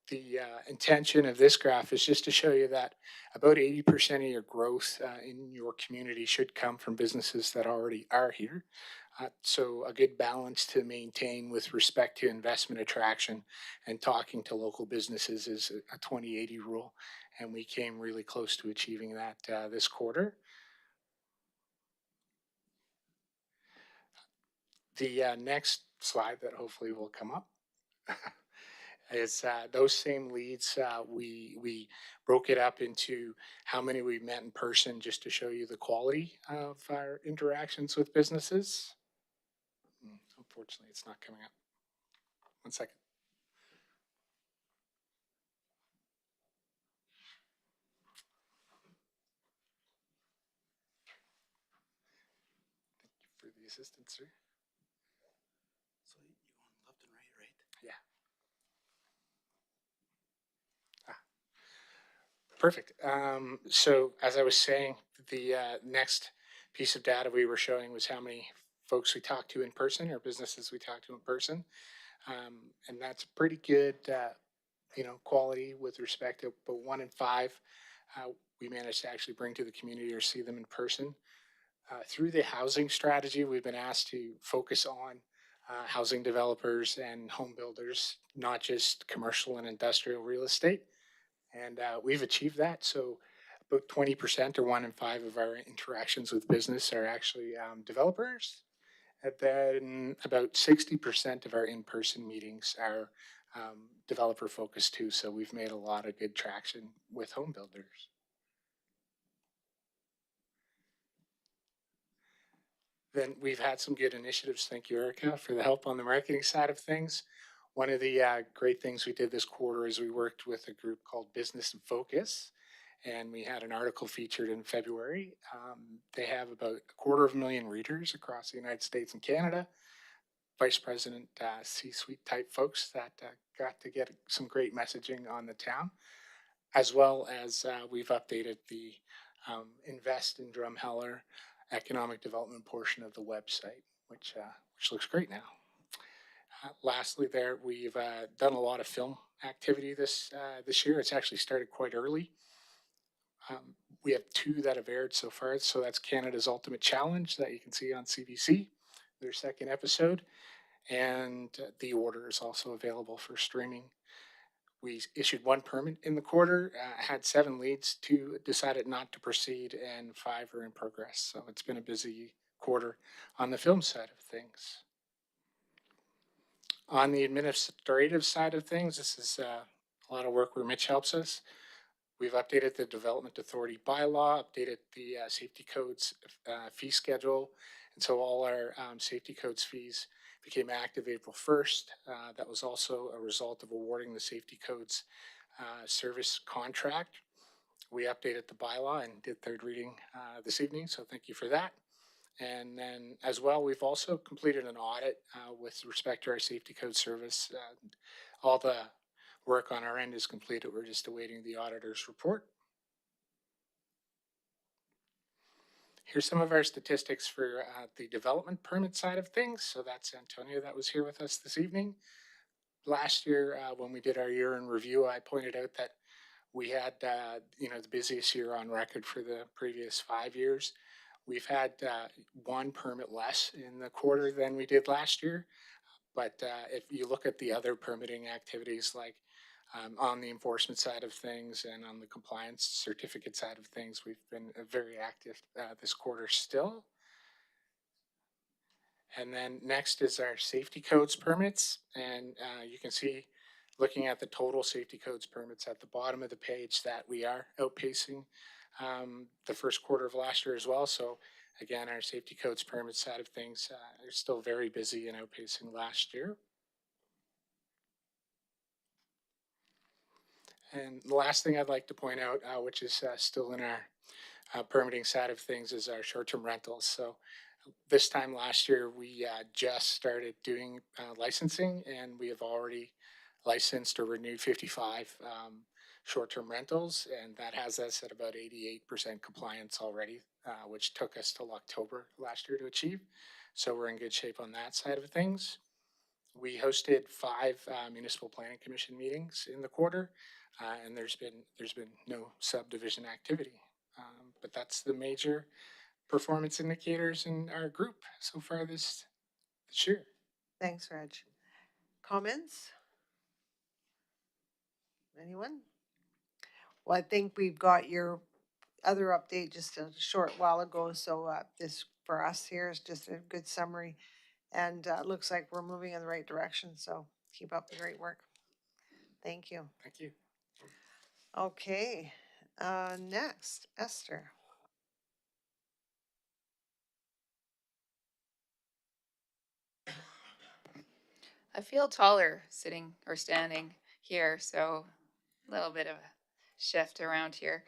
The intention of this graph is just to show you that about 80% of your growth in your community should come from businesses that already are here. So a good balance to maintain with respect to investment attraction and talking to local businesses is a 20/80 rule, and we came really close to achieving that this quarter. The next slide that hopefully will come up is those same leads. We broke it up into how many we met in person, just to show you the quality of our interactions with businesses. Unfortunately, it's not coming up. One second. Thank you for the assistance, sir. So you going left and right, right? Yeah. Perfect. So as I was saying, the next piece of data we were showing was how many folks we talked to in person or businesses we talked to in person. And that's pretty good, quality with respect to, but 1 in 5 we managed to actually bring to the community or see them in person. Through the housing strategy, we've been asked to focus on housing developers and home builders, not just commercial and industrial real estate. And we've achieved that. So about 20% or 1 in 5 of our interactions with business are actually developers. And then about 60% of our in-person meetings are developer focused too. So we've made a lot of good traction with home builders. Then we've had some good initiatives. Thank you, Erica, for the help on the marketing side of things. One of the great things we did this quarter is we worked with a group called Business in Focus, and we had an article featured in February. They have about 250,000 readers across the United States and Canada. Vice President, C-suite type folks that got to get some great messaging on the town, as well as we've updated the Invest in Drumheller economic development portion of the website, which looks great now. Lastly, there we've done a lot of film activity this year. It's actually started quite early. We have 2 that have aired so far. So that's Canada's Ultimate Challenge that you can see on CBC, their second episode, and The Order is also available for streaming. We issued 1 permit in the quarter, had 7 leads, 2 decided not to proceed, and 5 are in progress. So it's been a busy quarter on the film side of things. On the administrative side of things, this is a lot of work where Mitch helps us. We've updated the Development Authority bylaw, updated the safety codes fee schedule, and so all our safety codes fees became active April 1st. That was also a result of awarding the safety codes service contract. We updated the bylaw and did 3rd reading this evening, so thank you for that. And then as well, we've also completed an audit with respect to our safety code service. All the work on our end is completed. We're just awaiting the auditor's report. Here's some of our statistics for the development permit side of things. So that's Antonia that was here with us this evening. Last year, when we did our year in review, I pointed out that we had, the busiest year on record for the previous 5 years. We've had 1 permit less in the quarter than we did last year. But if you look at the other permitting activities, like on the enforcement side of things and on the compliance certificate side of things, we've been very active this quarter still. And then next is our safety codes permits. And you can see, looking at the total safety codes permits at the bottom of the page, that we are outpacing the first quarter of last year as well. So again, our safety codes permit side of things are still very busy and outpacing last year. And the last thing I'd like to point out, which is still in our permitting side of things, is our short-term rentals. So this time last year, we just started doing licensing, and we have already licensed or renewed 55 short-term rentals, and that has us at about 88% compliance already, which took us till October last year to achieve. So we're in good shape on that side of things. We hosted 5 municipal planning commission meetings in the quarter, and there's been no subdivision activity. But that's the major performance indicators in our group so far this year. Thanks, Reg. Comments? Anyone? Well, I think we've got your other update just a short while ago, so this for us here is just a good summary, and looks like we're moving in the right direction, so keep up the great work. Thank you. Thank you. Okay, next, Esther. I feel taller sitting or standing here, so a little bit of a shift around here.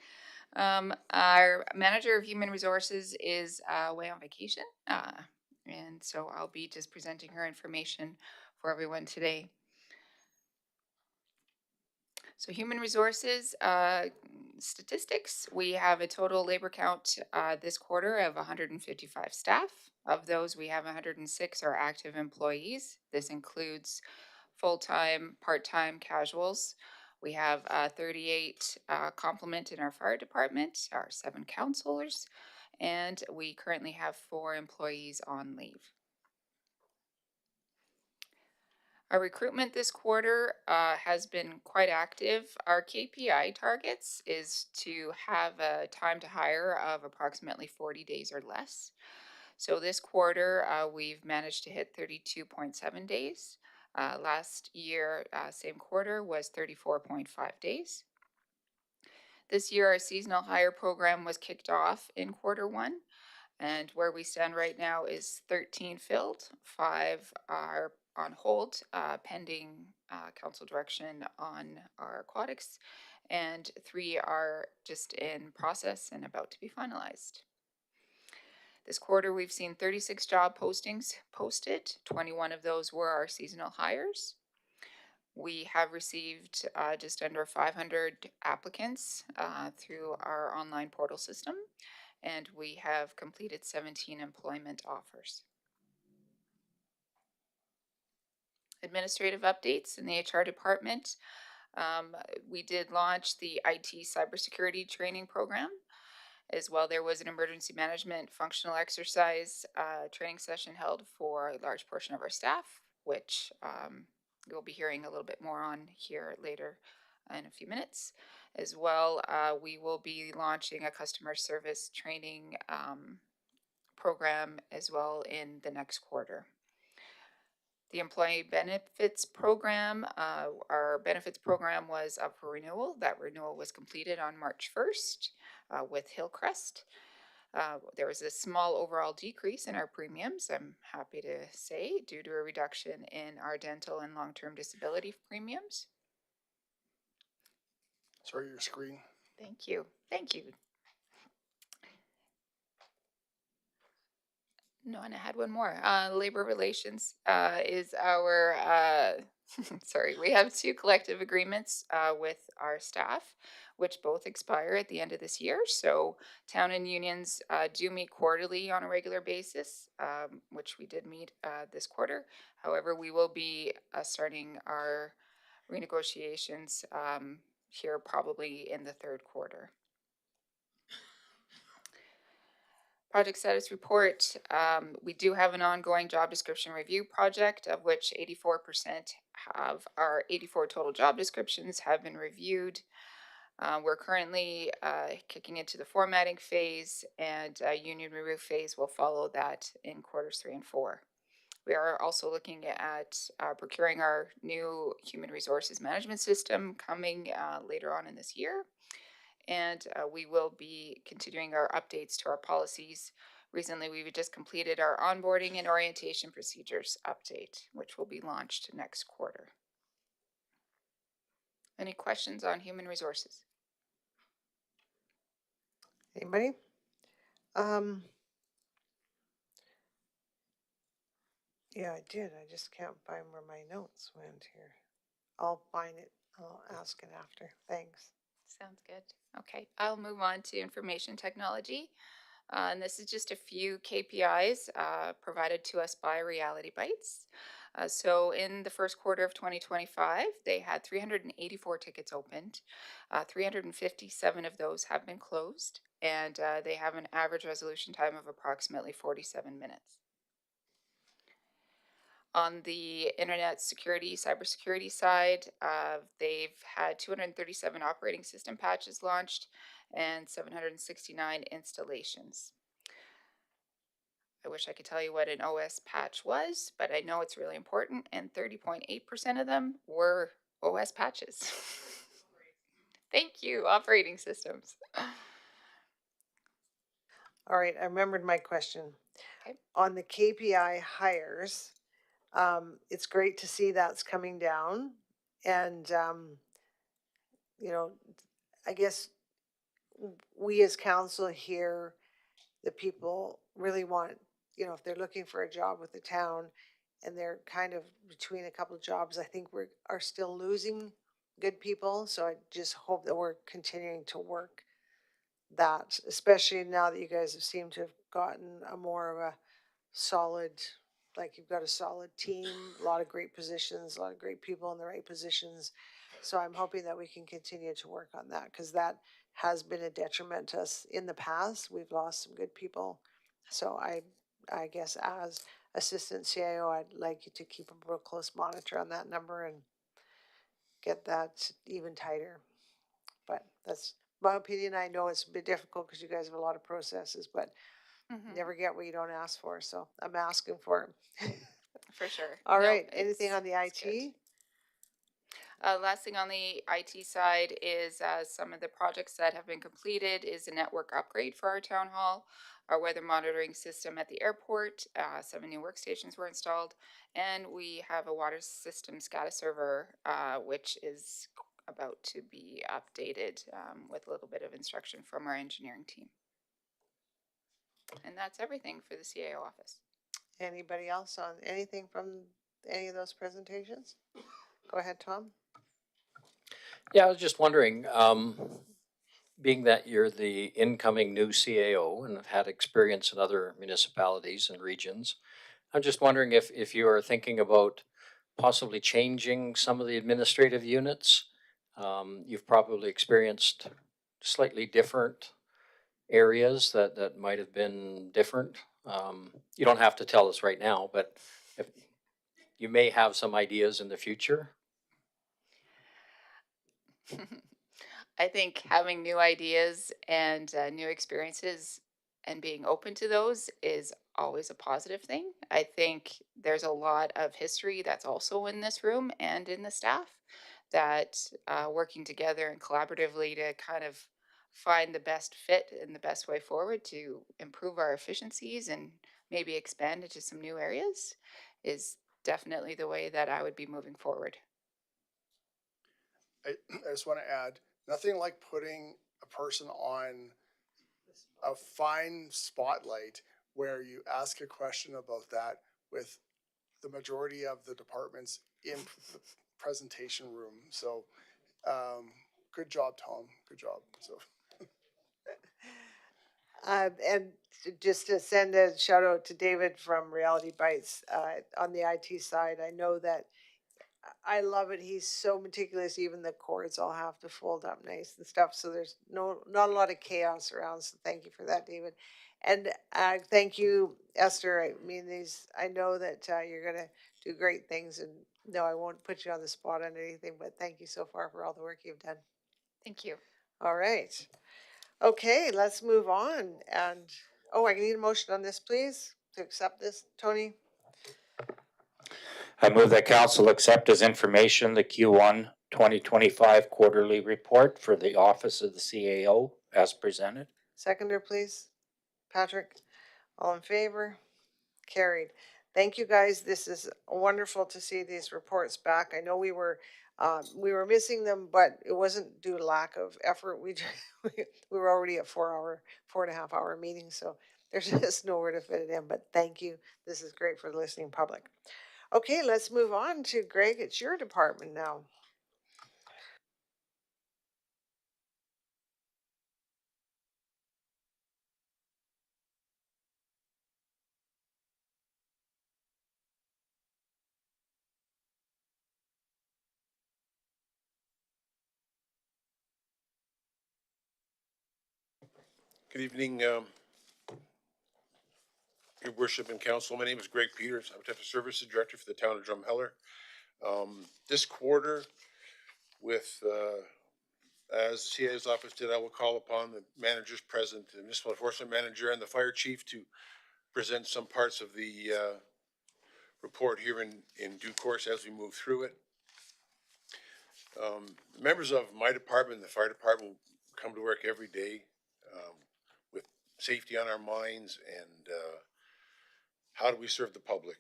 Our manager of human resources is away on vacation, and so I'll be just presenting her information for everyone today. So human resources statistics, we have a total labor count this quarter of 155 staff. Of those, we have 106 are active employees. This includes full-time, part-time, casuals. We have 38 complement in our fire department, our 7 counselors, and we currently have 4 employees on leave. Our recruitment this quarter has been quite active. Our KPI targets is to have a time to hire of approximately 40 days or less. So this quarter, we've managed to hit 32.7 days. Last year, same quarter was 34.5 days. This year, our seasonal hire program was kicked off in quarter 1. And where we stand right now is 13 filled, 5 are on hold, pending council direction on our aquatics, and 3 are just in process and about to be finalized. This quarter, we've seen 36 job postings posted. 21 of those were our seasonal hires. We have received just under 500 applicants through our online portal system, and we have completed 17 employment offers. Administrative updates in the HR department. We did launch the IT cybersecurity training program. As well, there was an emergency management functional exercise training session held for a large portion of our staff, which you'll be hearing a little bit more on here later in a few minutes. As well, we will be launching a customer service training program as well in the next quarter. The employee benefits program, our benefits program was up for renewal. That renewal was completed on March 1st with Hillcrest. There was a small overall decrease in our premiums, I'm happy to say, due to a reduction in our dental and long-term disability premiums. Sorry, your screen. Thank you. Thank you. No, and I had one more. Labor relations is our, sorry, we have 2 collective agreements with our staff, which both expire at the end of this year. So town and unions do meet quarterly on a regular basis, which we did meet this quarter. However, we will be starting our renegotiations here probably in the 3rd quarter. Project status report. We do have an ongoing job description review project, of which 84% of our 84 total job descriptions have been reviewed. We're currently kicking into the formatting phase, and union review phase will follow that in quarters 3 and 4. We are also looking at procuring our new human resources management system coming later on in this year. And we will be continuing our updates to our policies. Recently, we've just completed our onboarding and orientation procedures update, which will be launched next quarter. Any questions on human resources? Anybody? Yeah, I did. I just can't find where my notes went here. I'll find it. I'll ask it after. Thanks. Sounds good. Okay, I'll move on to information technology. And this is just a few KPIs provided to us by Reality Bites. So in the first quarter of 2025, they had 384 tickets opened. 357 of those have been closed, and they have an average resolution time of approximately 47 minutes. On the internet security, cybersecurity side, they've had 237 operating system patches launched and 769 installations. I wish I could tell you what an OS patch was, but I know it's really important, and 30.8% of them were OS patches. Thank you, operating systems. All right, I remembered my question. Okay. On the KPI hires, it's great to see that's coming down. And, you know, I guess we as council here, the people really want, you know, if they're looking for a job with the town and they're kind of between a couple of jobs, I think we are still losing good people. So I just hope that we're continuing to work that, especially now that you guys have seemed to have gotten a more of a solid, like you've got a solid team, a lot of great positions, a lot of great people in the right positions. So I'm hoping that we can continue to work on that, because that has been a detriment to us in the past. We've lost some good people. So I guess as assistant CIO, I'd like you to keep a real close monitor on that number and get that even tighter. But that's my opinion. I know it's a bit difficult because you guys have a lot of processes, but never get what you don't ask for. So I'm asking for it. For sure. All No, right. Anything on the it's IT? Last thing on the IT side is some of the projects that have been completed is a network upgrade for our town hall, our weather monitoring system at the airport, 7 new workstations were installed, and we have a water system SCADA server, which is about to be updated with a little bit of instruction from our engineering team. And that's everything for the CAO office. Anybody else on anything from any of those presentations? Go ahead, Tom. Yeah, I was just wondering, being that you're the incoming new CAO and have had experience in other municipalities and regions, I'm just wondering if you are thinking about possibly changing some of the administrative units. You've probably experienced slightly different areas that might have been different. You don't have to tell us right now, but if you may have some ideas in the future. I think having new ideas and new experiences and being open to those is always a positive thing. I think there's a lot of history that's also in this room and in the staff that working together and collaboratively to kind of find the best fit and the best way forward to improve our efficiencies and maybe expand into some new areas is definitely the way that I would be moving forward. I just want to add, nothing like putting a person on a fine spotlight where you ask a question about that with the majority of the departments in the presentation room. So, good job, Tom. Good job. So. And just to send a shout out to David from Reality Bites on the IT side. I know that I love it. He's so meticulous. Even the cords all have to fold up nice and stuff. So there's not a lot of chaos around. So thank you for that, David. And thank you, Esther. I mean, I know that you're gonna do great things. And no, I won't put you on the spot on anything. But thank you so far for all the work you've done. Thank you. All right. Okay, let's move on. And I need a motion on this, please, to accept this, Tony. I move that council accept as information the Q1 2025 quarterly report for the office of the CAO as presented. Seconder, please. Patrick, all in favor? Carried. Thank you, guys. This is wonderful to see these reports back. I know we were missing them, but it wasn't due to lack of effort. We were already at 4.5 hour meeting, so there's just nowhere to fit it in. But thank you. This is great for the listening public. Okay, let's move on to Greg. It's your department now. Good evening, Your Worship and Council. My name is Greg Peters. I'm Technical Services Director for the town of Drumheller. This quarter, as the CA's office did, I will call upon the managers present, the municipal enforcement manager and the fire chief to present some parts of the report here in due course as we move through it. Members of my department, the fire department, come to work every day with safety on our minds and how do we serve the public,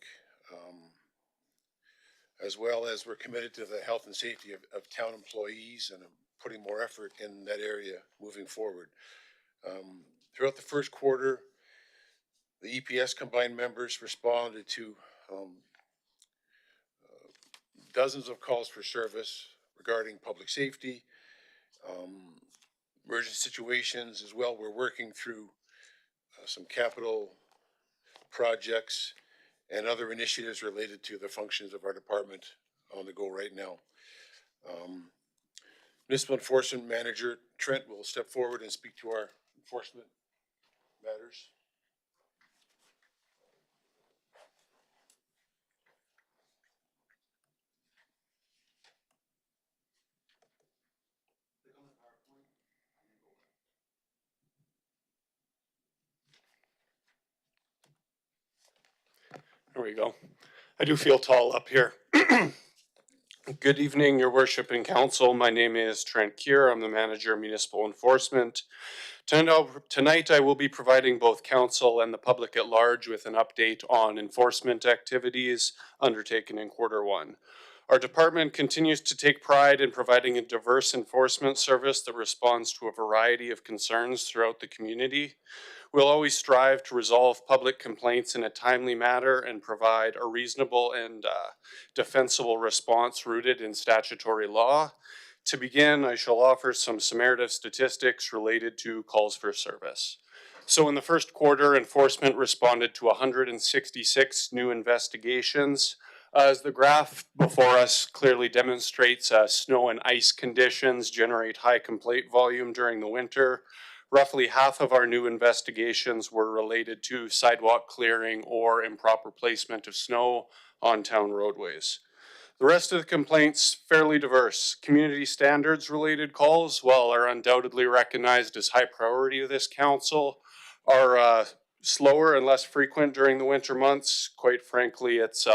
as well as we're committed to the health and safety of town employees and putting more effort in that area moving forward. Throughout the first quarter, the EPS combined members responded to dozens of calls for service regarding public safety, emergency situations as well. We're working through some capital projects and other initiatives related to the functions of our department on the go right now. Municipal Enforcement Manager Trent will step forward and speak to our enforcement matters. There we go. I do feel tall up here. Good evening, Your Worship and Council. My name is Trent Kier. I'm the Manager of Municipal Enforcement. Tonight, I will be providing both council and the public at large with an update on enforcement activities undertaken in Q1. Our department continues to take pride in providing a diverse enforcement service that responds to a variety of concerns throughout the community. We'll always strive to resolve public complaints in a timely manner and provide a reasonable and defensible response rooted in statutory law. To begin, I shall offer some summative statistics related to calls for service. So in the first quarter, enforcement responded to 166 new investigations. As the graph before us clearly demonstrates, snow and ice conditions generate high complaint volume during the winter. Roughly half of our new investigations were related to sidewalk clearing or improper placement of snow on town roadways. The rest of the complaints fairly diverse. Community standards related calls, while are undoubtedly recognized as high priority of this council, are slower and less frequent during the winter months. Quite frankly, it's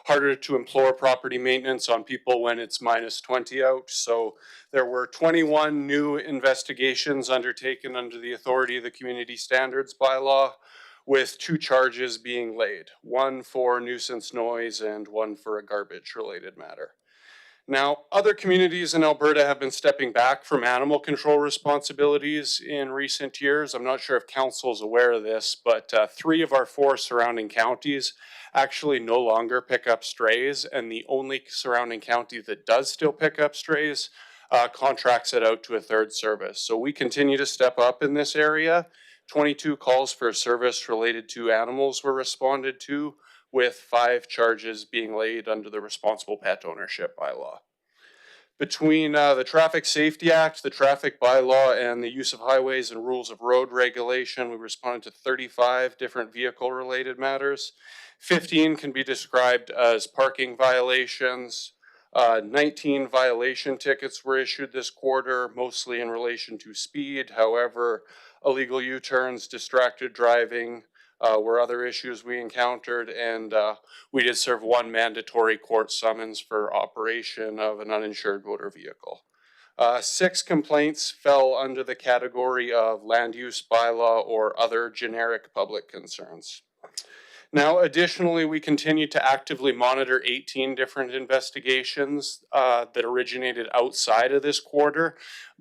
harder to implore property maintenance on people when it's minus 20 out. So there were 21 new investigations undertaken under the authority of the Community Standards Bylaw, with 2 charges being laid, one for nuisance noise and one for a garbage related matter. Now, other communities in Alberta have been stepping back from animal control responsibilities in recent years. I'm not sure if council is aware of this, but 3 of our 4 surrounding counties actually no longer pick up strays, and the only surrounding county that does still pick up strays contracts it out to a third service. So we continue to step up in this area. 22 calls for service related to animals were responded to, with 5 charges being laid under the Responsible Pet Ownership Bylaw. Between the Traffic Safety Act, the Traffic Bylaw, and the Use of Highways and Rules of Road Regulation, we responded to 35 different vehicle-related matters. 15 can be described as parking violations. 19 violation tickets were issued this quarter, mostly in relation to speed. However, illegal U-turns, distracted driving, were other issues we encountered, and we did serve 1 mandatory court summons for operation of an uninsured motor vehicle. 6 complaints fell under the category of land use bylaw or other generic public concerns. Now, additionally, we continue to actively monitor 18 different investigations that originated outside of this quarter.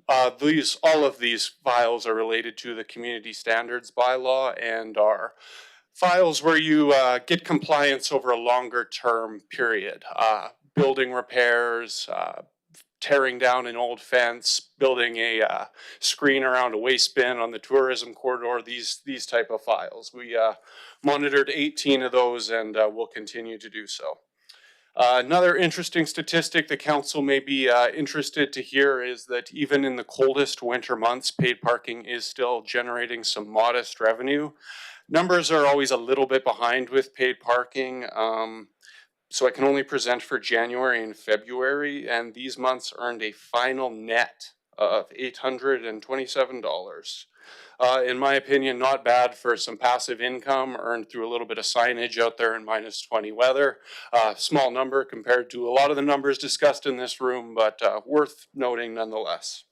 All of these files are related to the Community Standards Bylaw and are files where you get compliance over a longer term period. Building repairs, tearing down an old fence, building a screen around a waste bin on the tourism corridor, these type of files. We monitored 18 of those and will continue to do so. Another interesting statistic the council may be interested to hear is that even in the coldest winter months, paid parking is still generating some modest revenue. Numbers are always a little bit behind with paid parking. So I can only present for January and February, and these months earned a final net of $827. In my opinion, not bad for some passive income earned through a little bit of signage out there in minus 20 weather. Small number compared to a lot of the numbers discussed in this room, but worth noting nonetheless.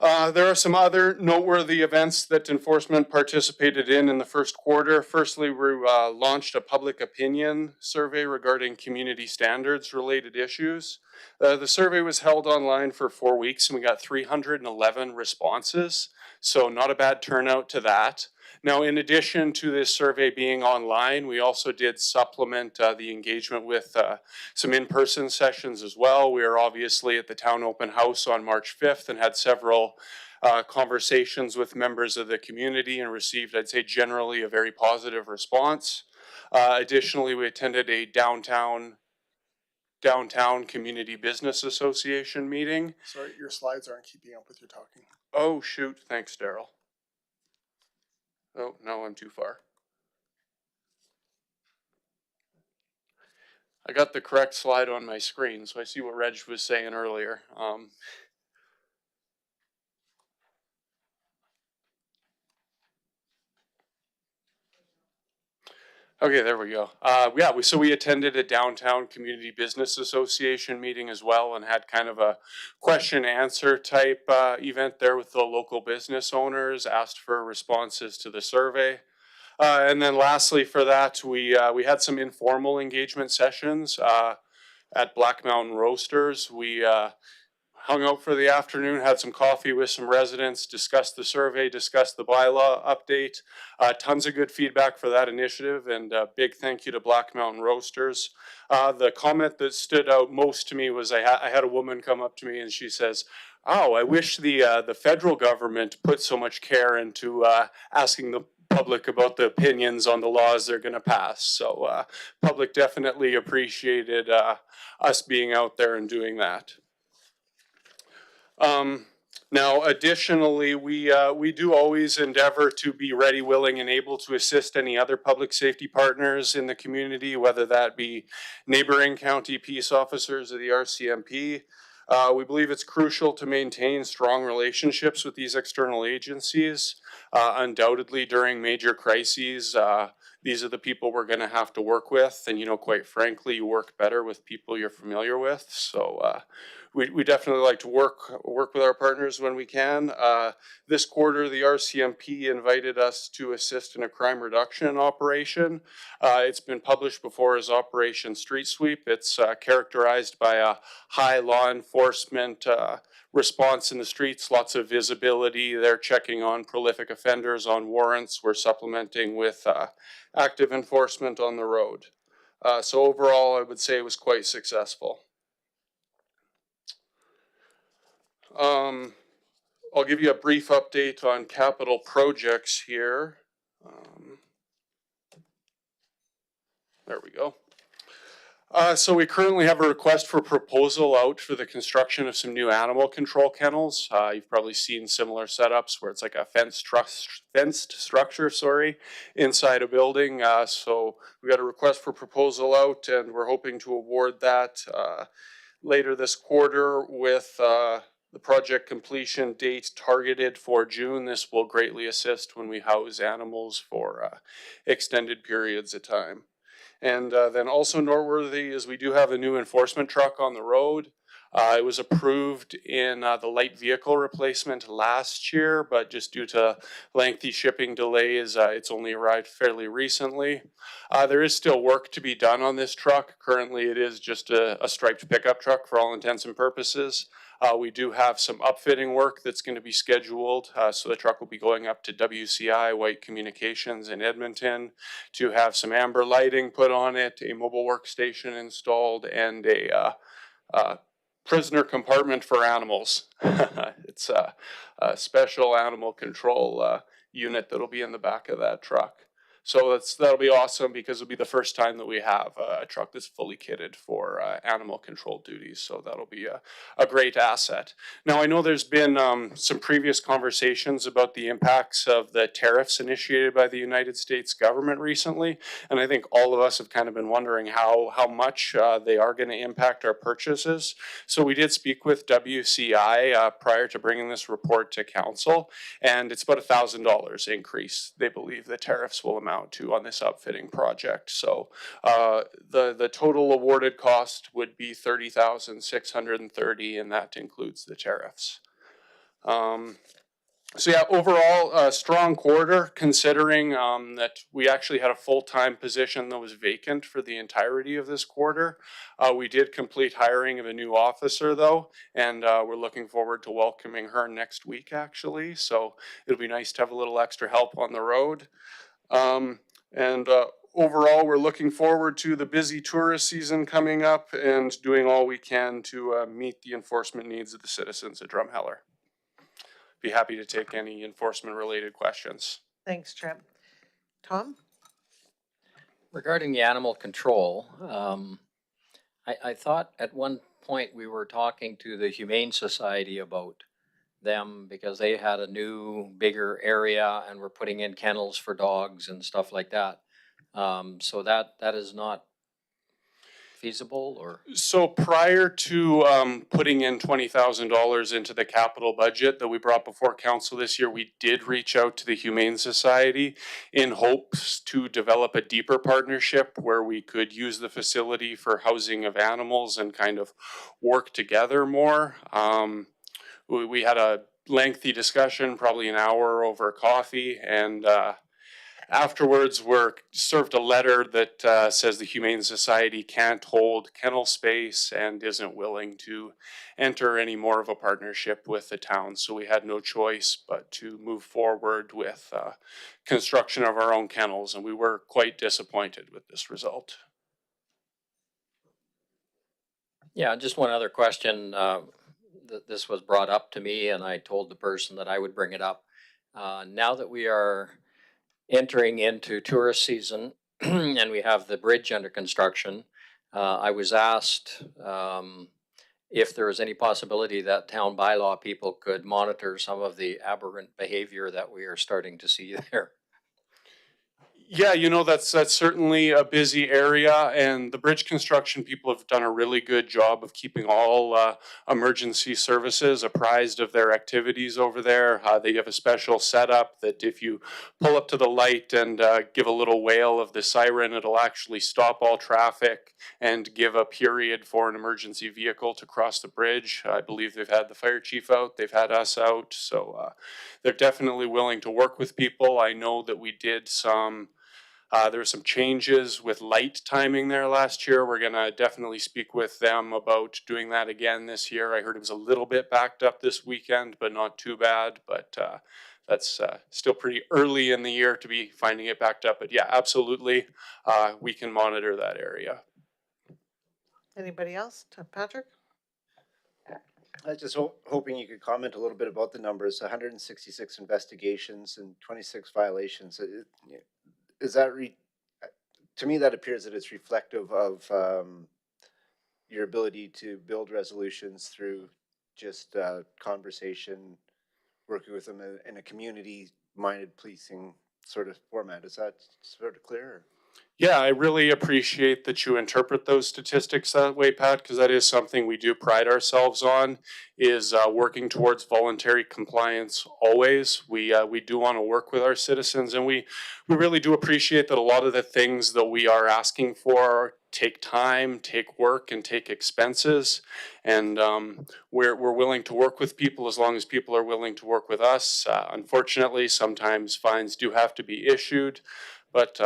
There are some other noteworthy events that enforcement participated in the first quarter. Firstly, we launched a public opinion survey regarding community standards related issues. The survey was held online for 4 weeks and we got 311 responses, so not a bad turnout to that. Now, in addition to this survey being online, we also did supplement the engagement with some in-person sessions as well. We are obviously at the town open house on March 5th and had several conversations with members of the community and received, I'd say, generally a very positive response. Additionally, we attended a downtown Community Business Association meeting. Sorry, your slides aren't keeping up with your talking. Oh, shoot. Thanks, Daryl. Oh, no, I'm too far. I got the correct slide on my screen, so I see what Reg was saying earlier. Okay, there we go. So we attended a downtown community business association meeting as well and had kind of a question answer type event there with the local business owners, asked for responses to the survey. And then lastly for that, we had some informal engagement sessions at Black Mountain Roasters. We hung out for the afternoon, had some coffee with some residents, discussed the survey, discussed the bylaw update. Tons of good feedback for that initiative, and a big thank you to Black Mountain Roasters. The comment that stood out most to me was I had a woman come up to me and she says, "Oh, I wish the federal government put so much care into asking the public about the opinions on the laws they're going to pass." So public definitely appreciated us being out there and doing that. Now, additionally, we do always endeavor to be ready, willing, and able to assist any other public safety partners in the community, whether that be neighboring county peace officers or the RCMP. We believe it's crucial to maintain strong relationships with these external agencies. Undoubtedly, during major crises, these are the people we're going to have to work with, and quite frankly, you work better with people you're familiar with. So we definitely like to work with our partners when we can. This quarter, the RCMP invited us to assist in a crime reduction operation. It's been published before as Operation Street Sweep. It's characterized by a high law enforcement response in the streets, lots of visibility. They're checking on prolific offenders on warrants. We're supplementing with active enforcement on the road. So overall, I would say it was quite successful. I'll give you a brief update on capital projects here. There we go. So we currently have a request for proposal out for the construction of some new animal control kennels. You've probably seen similar setups where it's like a fenced structure, inside a building. So we got a request for proposal out, and we're hoping to award that later this quarter with the project completion date targeted for June. This will greatly assist when we house animals for extended periods of time. And then also noteworthy is we do have a new enforcement truck on the road. It was approved in the light vehicle replacement last year, but just due to lengthy shipping delays, it's only arrived fairly recently. There is still work to be done on this truck. Currently, it is just a striped pickup truck for all intents and purposes. We do have some upfitting work that's going to be scheduled. So the truck will be going up to WCI White Communications in Edmonton to have some amber lighting put on it, a mobile workstation installed, and a prisoner compartment for animals. It's a special animal control unit that'll be in the back of that truck. So that'll be awesome because it'll be the first time that we have a truck that's fully kitted for animal control duties. So that'll be a great asset. Now, I know there's been some previous conversations about the impacts of the tariffs initiated by the United States government recently. And I think all of us have kind of been wondering how much they are going to impact our purchases. So we did speak with WCI prior to bringing this report to council, and it's about $1,000 increase they believe the tariffs will amount to on this upfitting project. So the total awarded cost would be $30,630, and that includes the tariffs. So yeah, overall, a strong quarter considering that we actually had a full-time position that was vacant for the entirety of this quarter. We did complete hiring of a new officer though, and we're looking forward to welcoming her next week actually. So it'll be nice to have a little extra help on the road. Overall, we're looking forward to the busy tourist season coming up and doing all we can to meet the enforcement needs of the citizens of Drumheller. Be happy to take any enforcement related questions. Thanks, Trent. Tom? Regarding the animal control, I thought at one point we were talking to the Humane Society about them because they had a new, bigger area and were putting in kennels for dogs and stuff like that. So that is not feasible or? So prior to putting in $20,000 into the capital budget that we brought before council this year, we did reach out to the Humane Society in hopes to develop a deeper partnership where we could use the facility for housing of animals and kind of work together more. We had a lengthy discussion, probably an hour over coffee, and afterwards, we're served a letter that says the Humane Society can't hold kennel space and isn't willing to enter any more of a partnership with the town. So we had no choice but to move forward with construction of our own kennels, and we were quite disappointed with this result. Yeah, just one other question. This was brought up to me, and I told the person that I would bring it up. Now that we are entering into tourist season and we have the bridge under construction, I was asked if there was any possibility that town bylaw people could monitor some of the aberrant behavior that we are starting to see there. Yeah, you know, that's certainly a busy area, and the bridge construction people have done a really good job of keeping all emergency services apprised of their activities over there. They have a special setup that if you pull up to the light and give a little wail of the siren, it'll actually stop all traffic and give a period for an emergency vehicle to cross the bridge. I believe they've had the fire chief out, they've had us out, so they're definitely willing to work with people. I know that we did there were some changes with light timing there last year. We're gonna definitely speak with them about doing that again this year. I heard it was a little bit backed up this weekend, but not too bad. But that's still pretty early in the year to be finding it backed up. But yeah, absolutely, we can monitor that area. Anybody else? Patrick? I was just hoping you could comment a little bit about the numbers, 166 investigations and 26 violations. Is that to me, that appears that it's reflective of your ability to build resolutions through just conversation, working with them in a community-minded policing sort of format. Is that sort of clear? Or? Yeah, I really appreciate that you interpret those statistics that way, Pat, because that is something we do pride ourselves on, is working towards voluntary compliance always. We do want to work with our citizens, and we really do appreciate that a lot of the things that we are asking for take time, take work, and take expenses. And we're willing to work with people as long as people are willing to work with us. Unfortunately, sometimes fines do have to be issued, but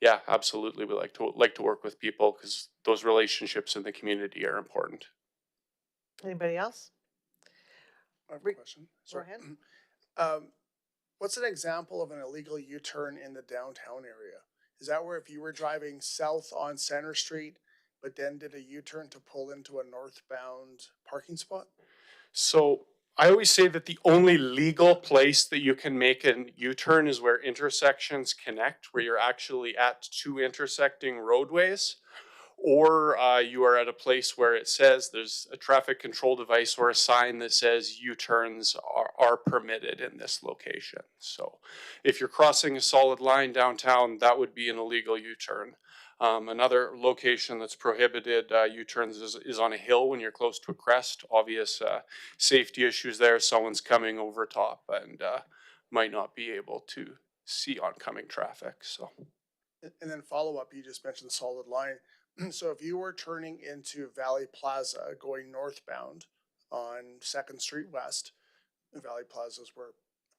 yeah, absolutely. We like to work with people because those relationships in the community are important. Anybody else? I have a question. Go ahead. What's an example of an illegal U-turn in the downtown area? Is that where if you were driving south on Center Street, but then did a U-turn to pull into a northbound parking spot? So I always say that the only legal place that you can make an U-turn is where intersections connect, where you're actually at two intersecting roadways, or you are at a place where it says there's a traffic control device or a sign that says U-turns are permitted in this location. So if you're crossing a solid line downtown, that would be an illegal U-turn. Another location that's prohibited U-turns is on a hill when you're close to a crest. Obvious safety issues there. Someone's coming over top and might not be able to see oncoming traffic. So. And then follow up, you just mentioned the solid line. So if you were turning into Valley Plaza going northbound on 2nd Street West, Valley Plaza is where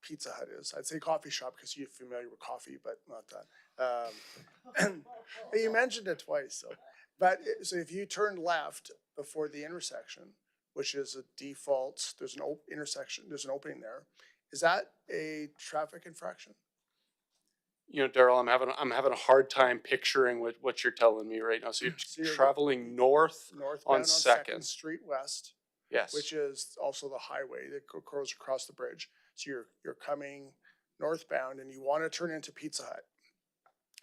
Pizza Hut is. I'd say coffee shop because you're familiar with coffee, but not that. You mentioned it twice, so. But so if you turned left before the intersection, which is a default, there's an intersection, there's an opening there. Is that a traffic infraction? You know, Daryl, I'm having a hard time picturing what you're telling me right now. So you're traveling northbound on 2nd Street West. Yes. Which is also the highway that goes across the bridge. So you're coming northbound and you want to turn into Pizza Hut,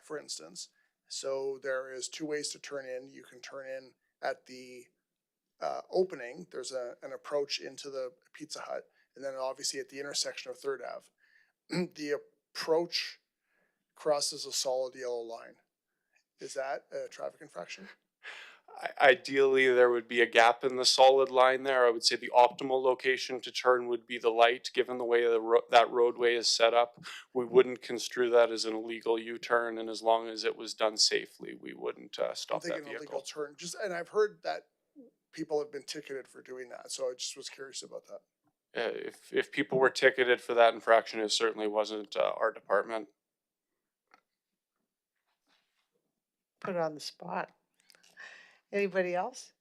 for instance. So there is two ways to turn in. You can turn in at the opening. There's an approach into the Pizza Hut, and then obviously at the intersection of 3rd Ave. The approach crosses a solid yellow line. Is that a traffic infraction? Ideally, there would be a gap in the solid line there. I would say the optimal location to turn would be the light, given the way that roadway is set up. We wouldn't construe that as an illegal U-turn, and as long as it was done safely, we wouldn't I'm stop that thinking illegal vehicle. turn, and I've heard that people have been ticketed for doing that, so I just was curious about that. If people were ticketed for that infraction, it certainly wasn't our department. Put it on the spot. Anybody else?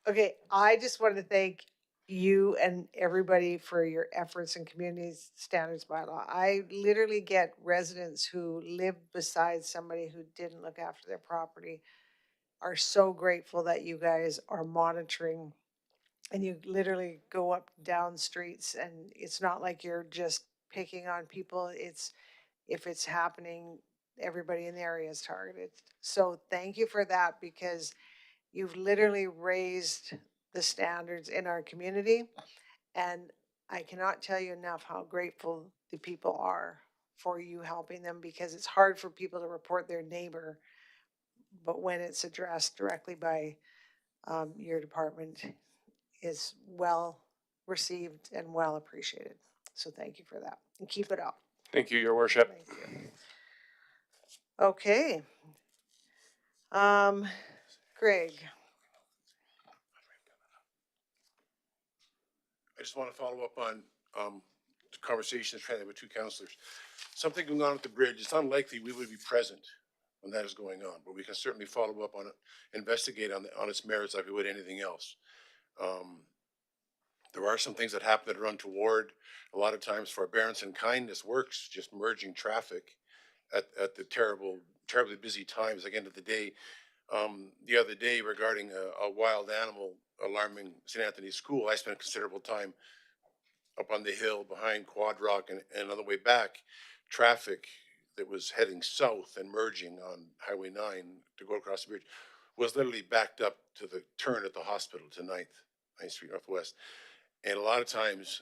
Okay, I just wanted to thank you and everybody for your efforts in community standards bylaw. I literally get residents who live beside somebody who didn't look after their property are so grateful that you guys are monitoring and you literally go up down streets and it's not like you're just picking on people. It's if it's happening, everybody in the area is targeted. So thank you for that because you've literally raised the standards in our community. And I cannot tell you enough how grateful the people are for you helping them because it's hard for people to report their neighbor. But when it's addressed directly by your department, is well received and well appreciated. So thank you for that and keep it up. Thank you, Your Worship. Thank you. Okay. Greg. I just want to follow up on the conversation that's had with two councillors. Something going on at the bridge. It's unlikely we would be present when that is going on, but we can certainly follow up on it, investigate on its merits like we would anything else. There are some things that happen that are untoward. A lot of times forbearance and kindness works, just merging traffic at the terribly busy times. Like end of the day, the other day regarding a wild animal alarming St. Anthony's School, I spent considerable time up on the hill behind Quad Rock and on the way back, traffic that was heading south and merging on Highway 9 to go across the bridge was literally backed up to the turn at the hospital to 9th Street Northwest. And a lot of times,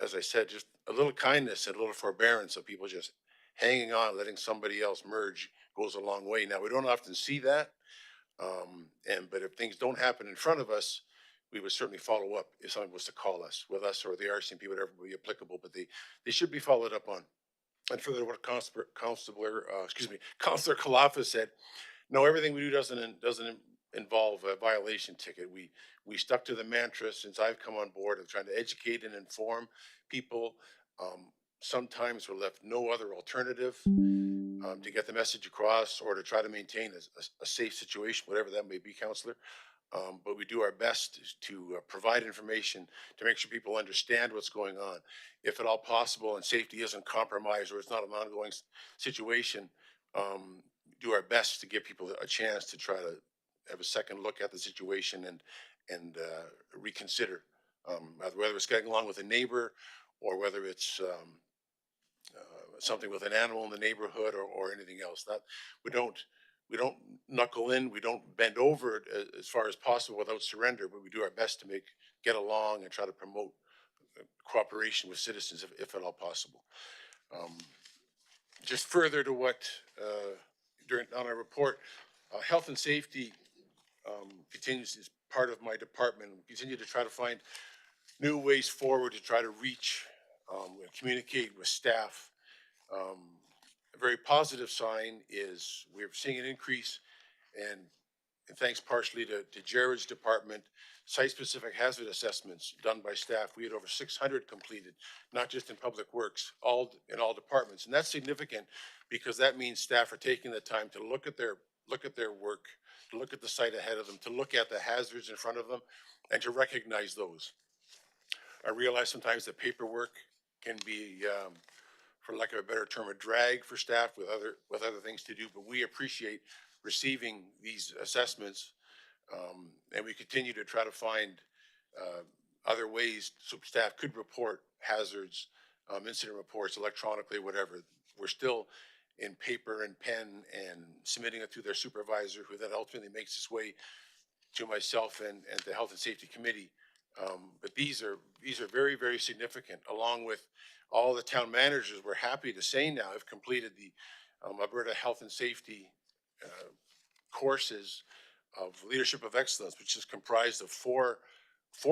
as I said, just a little kindness and a little forbearance of people just hanging on, letting somebody else merge goes a long way. Now, we don't often see that. But if things don't happen in front of us, we would certainly follow up if someone was to call us, with us or the RCMP, whatever would be applicable, but they should be followed up on. And further, what Councillor Kalafa said, no, everything we do doesn't involve a violation ticket. We stuck to the mantra since I've come on board of trying to educate and inform people. Sometimes we're left no other alternative to get the message across or to try to maintain a safe situation, whatever that may be, Councillor. But we do our best to provide information to make sure people understand what's going on. If at all possible and safety isn't compromised or it's not an ongoing situation, do our best to give people a chance to try to have a second look at the situation and reconsider whether it's getting along with a neighbor or whether it's something with an animal in the neighborhood or anything else. That we don't knuckle in, we don't bend over it as far as possible without surrender, but we do our best to get along and try to promote cooperation with citizens if at all possible. Just further to what on our report, health and safety continues as part of my department. We continue to try to find new ways forward to try to reach and communicate with staff. A very positive sign is we're seeing an increase and thanks partially to Jared's department, site-specific hazard assessments done by staff. We had over 600 completed, not just in public works, in all departments. And that's significant because that means staff are taking the time to look at their work, to look at the site ahead of them, to look at the hazards in front of them, and to recognize those. I realize sometimes the paperwork can be, for lack of a better term, a drag for staff with other things to do, but we appreciate receiving these assessments, and we continue to try to find other ways so staff could report hazards, incident reports electronically, whatever. We're still in paper and pen and submitting it to their supervisor, who then ultimately makes its way to myself and the Health and Safety Committee. But these are very, very significant, along with all the town managers, we're happy to say now, have completed the Alberta Health and Safety courses of Leadership of Excellence, which is comprised of four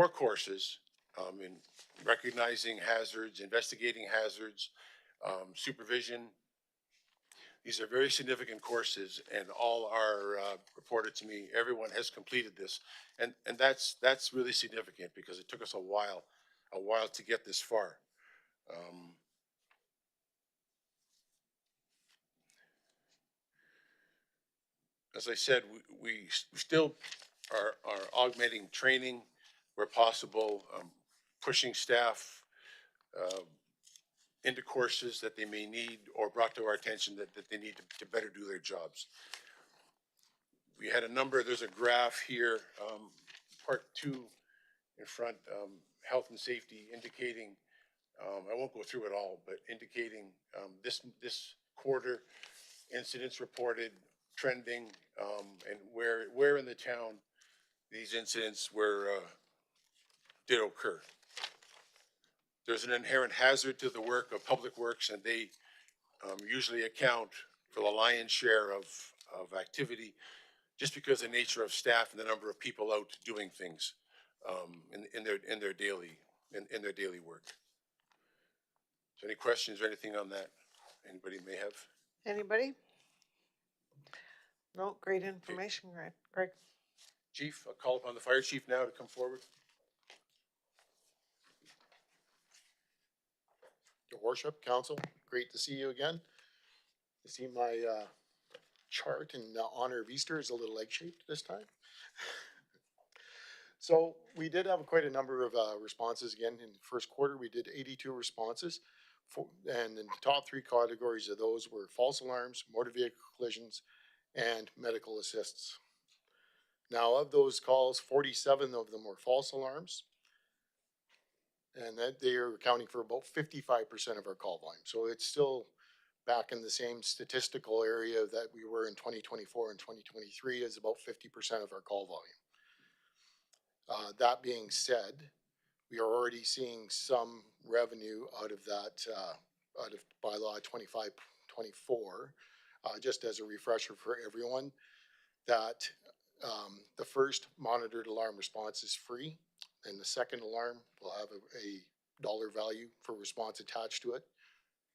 courses in recognizing hazards, investigating hazards, supervision. These are very significant courses, and all are reported to me. Everyone has completed this, and that's really significant because it took us a while to get this far. As I said, we still are augmenting training where possible, pushing staff into courses that they may need or brought to our attention that they need to better do their jobs. We had a number, there's a graph here, part 2 in front, health and safety indicating, I won't go through it all, but indicating this quarter, incidents reported, trending, and where in the town these incidents did occur. There's an inherent hazard to the work of public works, and they usually account for the lion's share of activity, just because of the nature of staff and the number of people out doing things in their daily work. So, any questions or anything on that? Anybody may have. Anybody? No, great information, right, Greg? Chief, I'll call upon the fire chief now to come forward. Your Worship, Council, great to see you again. You see my chart in honor of Easter is a little egg-shaped this time. So we did have quite a number of responses again in the first quarter. We did 82 responses, and in the top 3 categories of those were false alarms, motor vehicle collisions, and medical assists. Now, of those calls, 47 of them were false alarms, and that they are accounting for about 55% of our call volume. So it's still back in the same statistical area that we were in 2024 and 2023, is about 50% of our call volume. That being said, we are already seeing some revenue out of that, out of bylaw 2524. Just as a refresher for everyone, that the first monitored alarm response is free, and the second alarm will have a dollar value for response attached to it.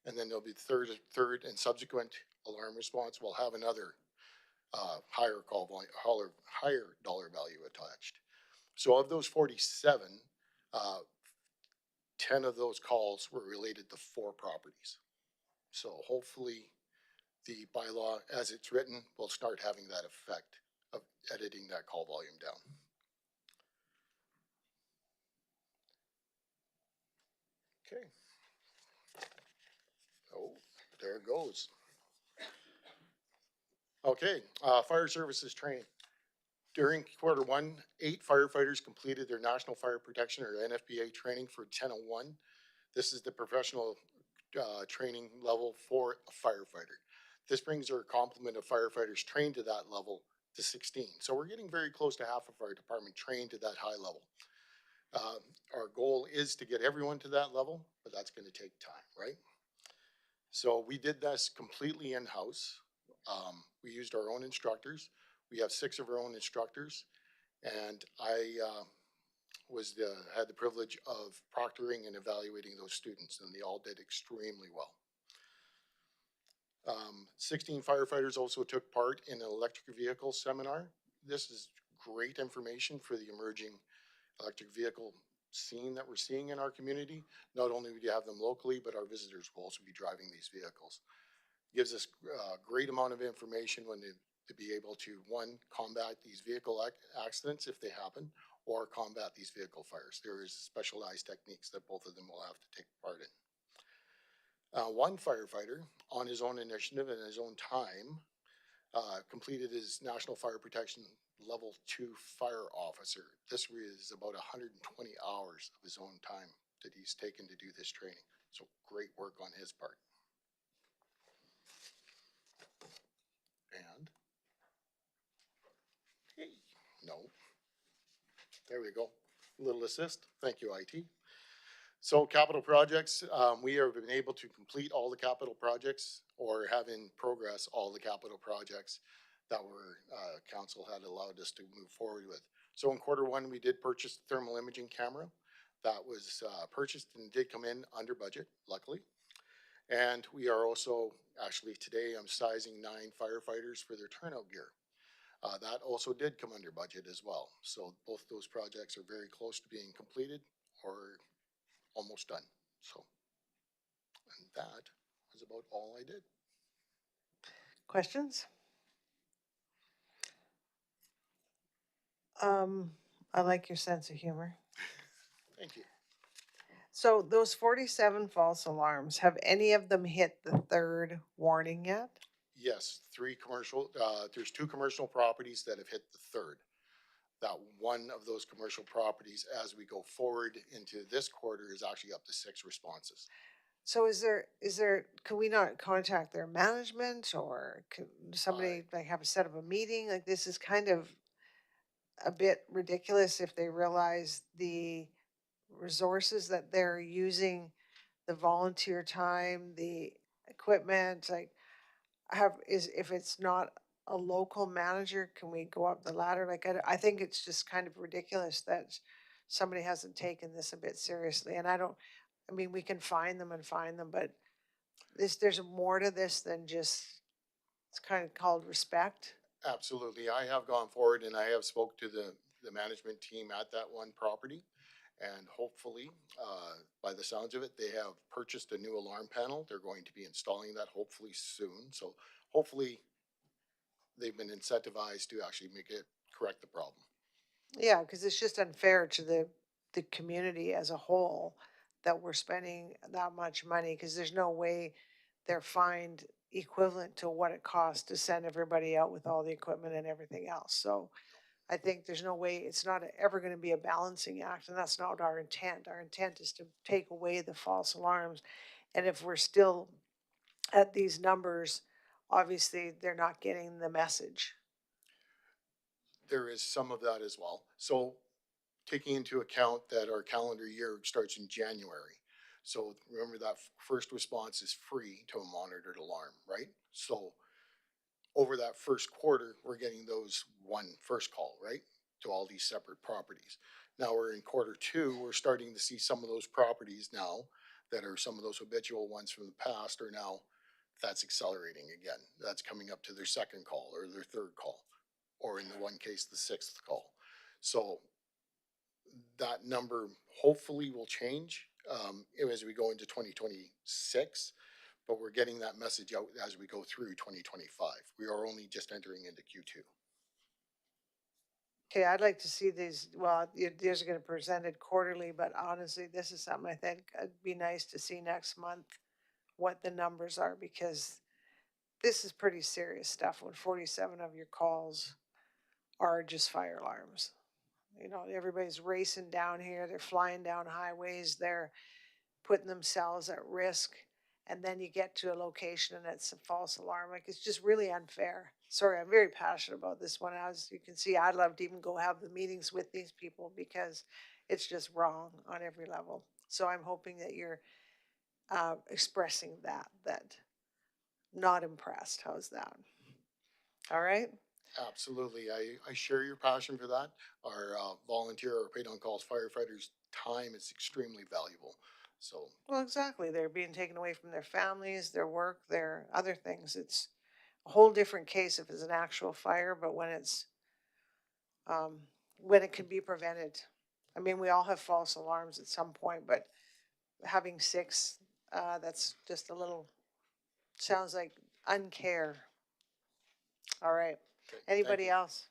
And then there'll be third and subsequent alarm response will have another higher call volume, higher dollar value attached. So of those 47, 10 of those calls were related to 4 properties. So hopefully the bylaw as it's written will start having that effect of editing that call volume down. Okay. Oh, there it goes. Okay, fire services training. During quarter 1, 8 firefighters completed their National Fire Protection or NFPA training for 1001. This is the professional training level for a firefighter. This brings our complement of firefighters trained to that level to 16. So we're getting very close to half of our department trained to that high level. Our goal is to get everyone to that level, but that's going to take time, right? So we did this completely in-house. We used our own instructors. We have 6 of our own instructors, and I had the privilege of proctoring and evaluating those students, and they all did extremely well. 16 firefighters also took part in an electric vehicle seminar. This is great information for the emerging electric vehicle scene that we're seeing in our community. Not only do you have them locally, but our visitors will also be driving these vehicles. It gives us a great amount of information to be able to, 1, combat these vehicle accidents if they happen, or combat these vehicle fires. There is specialized techniques that both of them will have to take part in. One firefighter, on his own initiative and his own time, completed his National Fire Protection Level 2 Fire Officer. This is about 120 hours of his own time that he's taken to do this training. So great work on his part. And, hey, no, there we go. A little assist. Thank you, IT. So capital projects, we have been able to complete all the capital projects or have in progress all the capital projects that were, council had allowed us to move forward with. So in Q1, we did purchase the thermal imaging camera. That was, purchased and did come in under budget, luckily. And we are also, actually today, I'm sizing 9 firefighters for their turnout gear. That also did come under budget as well. So both those projects are very close to being completed or almost done. So, and that was about all I did. Questions? I like your sense of humor. Thank you. So those 47 false alarms, have any of them hit the third warning yet? Yes, 3 commercial, there's 2 commercial properties that have hit the third. That one of those commercial properties, as we go forward into this quarter, is actually up to 6 responses. So could we not contact their management, or could somebody like have a set of a meeting? Like, this is kind of a bit ridiculous if they realize the resources that they're using, the volunteer time, the equipment, like if it's not a local manager, can we go up the ladder? Like, I think it's just kind of ridiculous that somebody hasn't taken this a bit seriously. And I mean, we can find them, but there's more to this than just, it's kind of called respect. Absolutely. I have gone forward and I have spoke to the management team at that one property. And hopefully, by the sounds of it, they have purchased a new alarm panel. They're going to be installing that hopefully soon. So hopefully they've been incentivized to actually correct the problem. Yeah, because it's just unfair to the community as a whole that we're spending that much money, because there's no way they're fined equivalent to what it costs to send everybody out with all the equipment and everything else. So I think there's no way, it's not ever going to be a balancing act, and that's not our intent. Our intent is to take away the false alarms. And if we're still at these numbers, obviously they're not getting the message. There is some of that as well. So taking into account that our calendar year starts in January. So remember that first response is free to a monitored alarm, right? So over that first quarter, we're getting those one first call, right? To all these separate properties. Now we're in Q2, we're starting to see some of those properties now that are some of those habitual ones from the past are now, that's accelerating again. That's coming up to their second call or their third call, or in the one case, the 6th call. So that number hopefully will change as we go into 2026, but we're getting that message out as we go through 2025. We are only just entering into Q2. Okay, I'd like to see these, well, these are gonna present it quarterly, but honestly, this is something I think it'd be nice to see next month, what the numbers are, because this is pretty serious stuff when 47 of your calls are just fire alarms. You know, everybody's racing down here, they're flying down highways, they're putting themselves at risk. And then you get to a location and it's a false alarm. Like, it's just really unfair. Sorry, I'm very passionate about this one. As you can see, I'd love to even go have the meetings with these people because it's just wrong on every level. So I'm hoping that you're expressing that not impressed. How's that? All right. Absolutely. I share your passion for that. Our volunteer or paid on calls firefighters' time is extremely valuable. So, Well, exactly. They're being taken away from their families, their work, their other things. It's a whole different case if it's an actual fire, but when it can be prevented. I mean, we all have false alarms at some point, but having 6, that's just a little, sounds like uncare. All right. okay, Anybody else?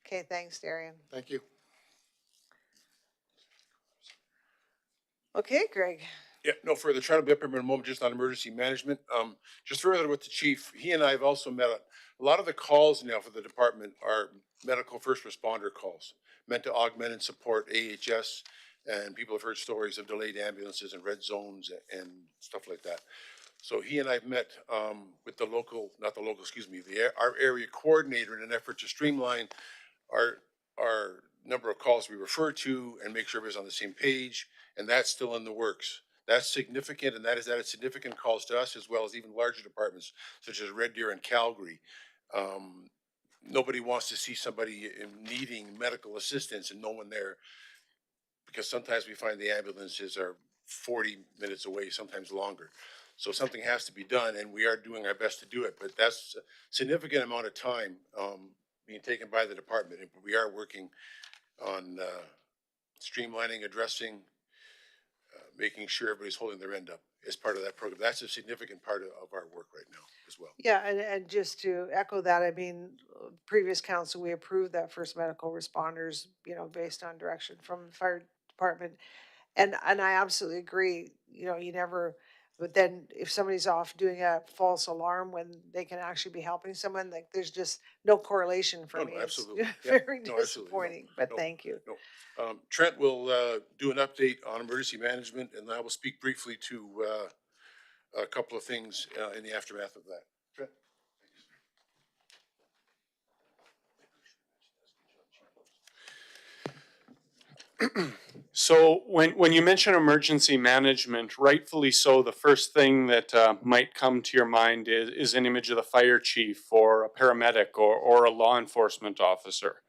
Okay, thanks, Darian. thank you. Okay, Greg. Yeah, no further. Trying to be up here in a moment just on emergency management. Just further with the chief, he and I have also met a lot of the calls now for the department are medical first responder calls meant to augment and support AHS. And people have heard stories of delayed ambulances and red zones and stuff like that. So he and I have met with the local, not the local, excuse me, our area coordinator in an effort to streamline our number of calls we refer to and make sure everybody's on the same page. And that's still in the works. That's significant, and that has added significant calls to us as well as even larger departments such as Red Deer and Calgary Nobody wants to see somebody needing medical assistance and no one there, because sometimes we find the ambulances are 40 minutes away, sometimes longer. So something has to be done, and we are doing our best to do it. But that's a significant amount of time being taken by the department, and we are working on streamlining, addressing, making sure everybody's holding their end up as part of that program. That's a significant part of our work right now as well. Yeah, and just to echo that, I mean, previous council, we approved that first medical responders, you know, based on direction from the fire department. And I absolutely agree, you know, you never, but then if somebody's off doing a false alarm when they can actually be helping someone, like, there's just no correlation for No, me. no, It's absolutely. very No, absolutely. No, disappointing, but no, thank you. no. Trent will do an update on emergency management, and I will speak briefly to a couple of things in the aftermath of that. Trent? So when you mention emergency management, rightfully so, the first thing that might come to your mind is an image of the fire chief or a paramedic or a law enforcement officer.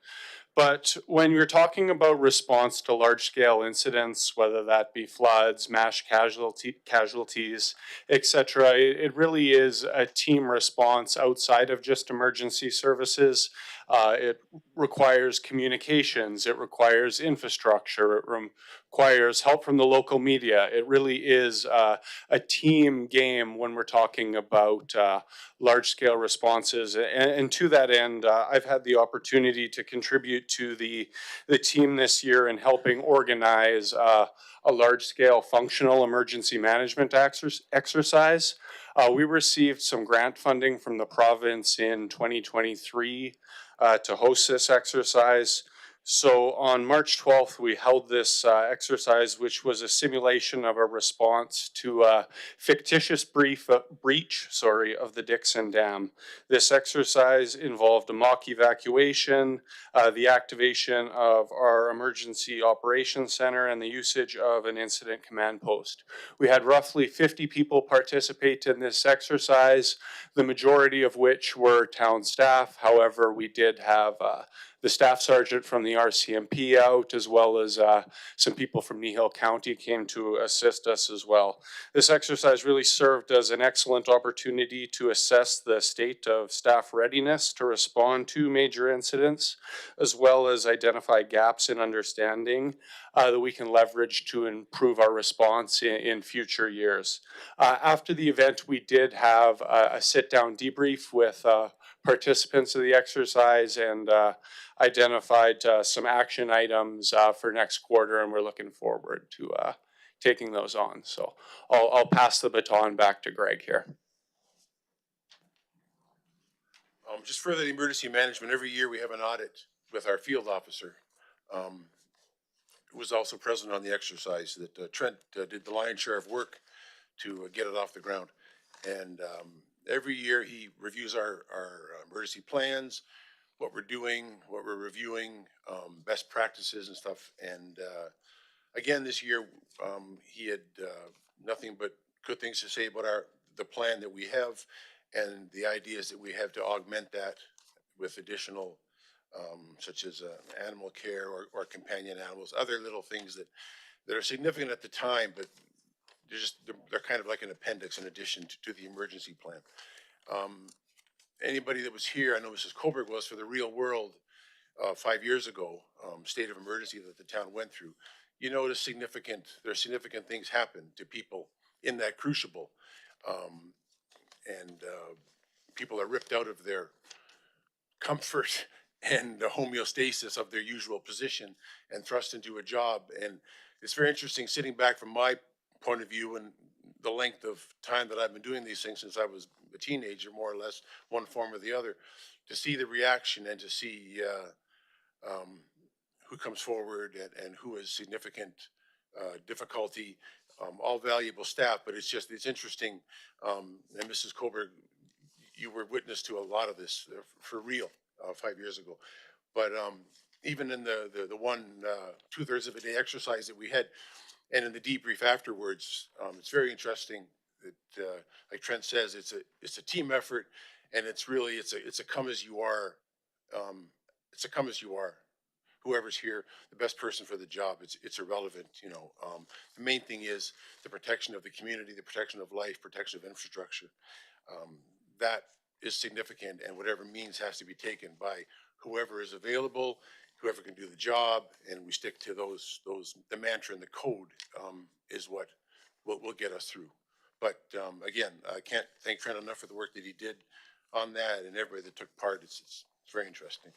But when you're talking about response to large-scale incidents, whether that be floods, mass casualties, etc., it really is a team response outside of just emergency services. It requires communications, it requires infrastructure, it requires help from the local media. It really is a team game when we're talking about large-scale responses. And to that end, I've had the opportunity to contribute to the team this year in helping organize a large-scale functional emergency management exercise. We received some grant funding from the province in 2023 to host this exercise. So on March 12th, we held this exercise, which was a simulation of a response to a fictitious breach of the Dixon Dam. This exercise involved a mock evacuation, the activation of our emergency operations center, and the usage of an incident command post. We had roughly 50 people participate in this exercise, the majority of which were town staff. However, we did have the staff sergeant from the RCMP out, as well as some people from Kneehill County came to assist us as well. This exercise really served as an excellent opportunity to assess the state of staff readiness to respond to major incidents, as well as identify gaps in understanding that we can leverage to improve our response in future years. After the event, we did have a sit-down debrief with participants of the exercise and identified some action items for next quarter, and we're looking forward to taking those on. So I'll pass the baton back to Greg here. Just further the emergency management, every year we have an audit with our field officer, who was also present on the exercise, that Trent did the lion's share of work to get it off the ground. And every year he reviews our emergency plans, what we're doing, what we're reviewing, best practices and stuff. And again, this year he had nothing but good things to say about the plan that we have and the ideas that we have to augment that with additional, such as animal care or companion animals, other little things that are significant at the time, but they're kind of like an appendix in addition to the emergency plan. Anybody that was here, I know Mrs. Koberg was, for the real world 5 years ago, state of emergency that the town went through, you notice there are significant things happen to people in that crucible. And people are ripped out of their comfort and the homeostasis of their usual position and thrust into a job. And it's very interesting sitting back from my point of view and the length of time that I've been doing these things since I was a teenager, more or less, one form or the other, to see the reaction and to see who comes forward and who has significant difficulty, all valuable staff, but it's interesting. And Mrs. Koberg, you were witness to a lot of this for real 5 years ago. But even in the one 2/3 of a day exercise that we had, and in the debrief afterwards, it's very interesting like Trent says, it's a team effort, and it's really, it's a come as you are. It's a come as you are. Whoever's here, the best person for the job, it's irrelevant, you know. The main thing is the protection of the community, the protection of life, protection of infrastructure. That is significant, and whatever means has to be taken by whoever is available, whoever can do the job, and we stick to the mantra and the code is what will get us through. But again, I can't thank Trent enough for the work that he did on that, and everybody that took part. It's very interesting.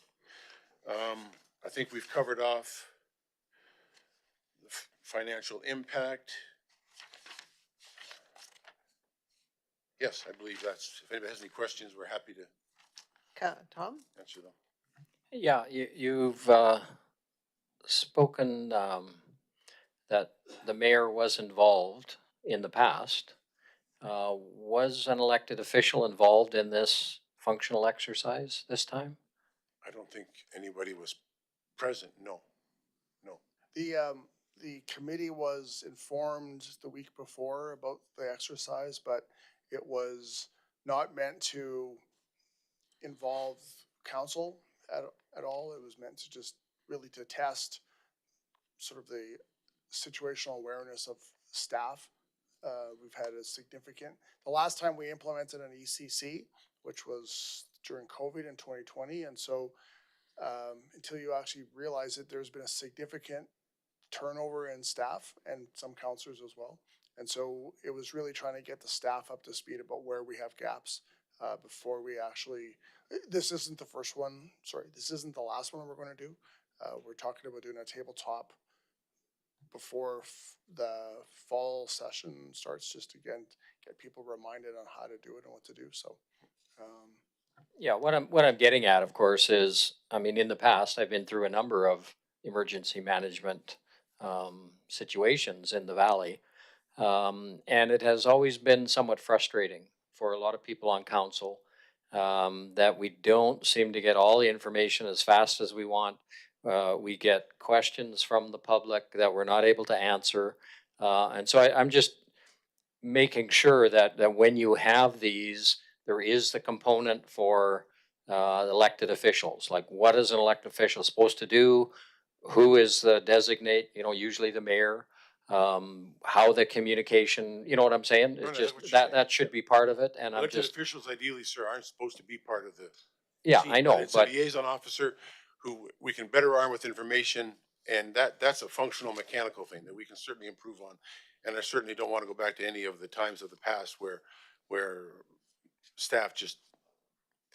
I think we've covered off the financial impact. Yes, I believe that's, if anybody has any questions, we're happy to Tom? answer them. Yeah, you've spoken that the mayor was involved in the past. Was an elected official involved in this functional exercise this time? I don't think anybody was present, no. The committee was informed the week before about the exercise, but it was not meant to involve council at all. It was meant to just really to test sort of the situational awareness of staff. We've had a significant, the last time we implemented an ECC, which was during COVID in 2020. And so until you actually realize it, there's been a significant turnover in staff and some counselors as well. And so it was really trying to get the staff up to speed about where we have gaps before we actually, this isn't the first one, sorry, this isn't the last one we're going to do. We're talking about doing a tabletop before the fall session starts, just again, get people reminded on how to do it and what to do. So, Yeah, what I'm getting at, of course, is, I mean, in the past, I've been through a number of emergency management situations in the valley. And it has always been somewhat frustrating for a lot of people on council that we don't seem to get all the information as fast as we want. We get questions from the public that we're not able to answer. And so I'm just making sure that when you have these, there is the component for elected officials. Like, what is an elected official supposed to do? Who is the designate? You know, usually the mayor. How the communication. You know what I'm saying? It's just that should be part of it. And I'm Elected just officials ideally, sir, aren't supposed to be part of the yeah, team, I know, it's but a liaison officer who we can better arm with information, and that's a functional mechanical thing that we can certainly improve on. And I certainly don't want to go back to any of the times of the past where staff just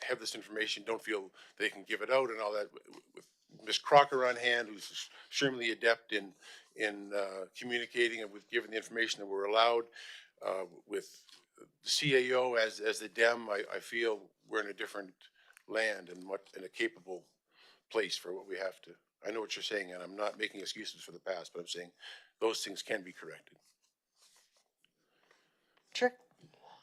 have this information, don't feel they can give it out and all that. With Ms. Crocker on hand, who's extremely adept in communicating and with giving the information that we're allowed, with the CAO as the DEM, I feel we're in a different land and in a capable place for what we have to. I know what you're saying, and I'm not making excuses for the past, but I'm saying those things can be corrected. Sure.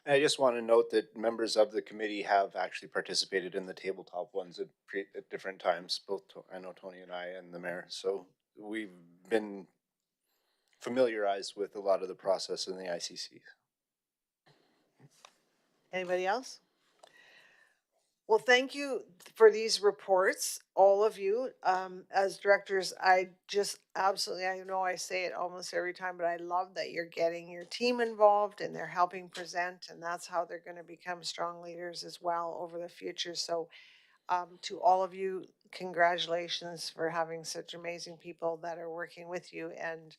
I just want to note that members of the committee have actually participated in the tabletop ones at different times, I know Tony and I and the mayor. So we've been familiarized with a lot of the process in the ICC. Anybody else? Well, thank you for these reports, all of you. As directors, I just absolutely, I know I say it almost every time, but I love that you're getting your team involved and they're helping present, and that's how they're going to become strong leaders as well over the future. So, to all of you, congratulations for having such amazing people that are working with you. And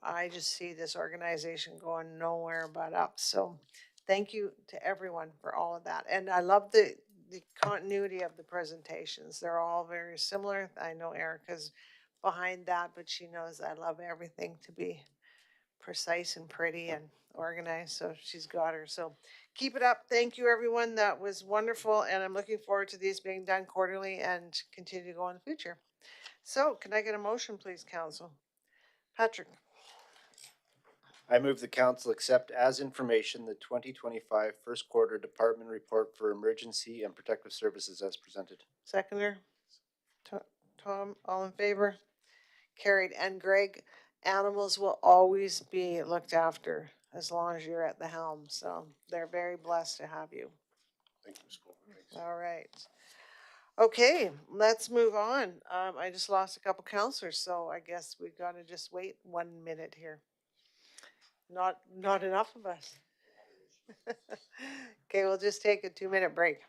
I just see this organization going nowhere but up. So thank you to everyone for all of that. And I love the continuity of the presentations. They're all very similar. I know Erica's behind that, but she knows I love everything to be precise and pretty and organized. So she's got her. So keep it up. Thank you, everyone. That was wonderful. And I'm looking forward to these being done quarterly and continue to go in the future. So can I get a motion, please, Council? Patrick. I move the council accept as information the 2025 first quarter department report for emergency and protective services as presented. Seconder. Tom, all in favor? Carried. And Greg, animals will always be looked after. as long as you're at the helm. So they're very blessed to have you. Thank you, Ms. Cole. Thanks. All right. Okay, let's move on. I just lost a couple counselors, so I guess we've got to just wait 1 minute here. Not enough of us. Okay, we'll just take a 2-minute break.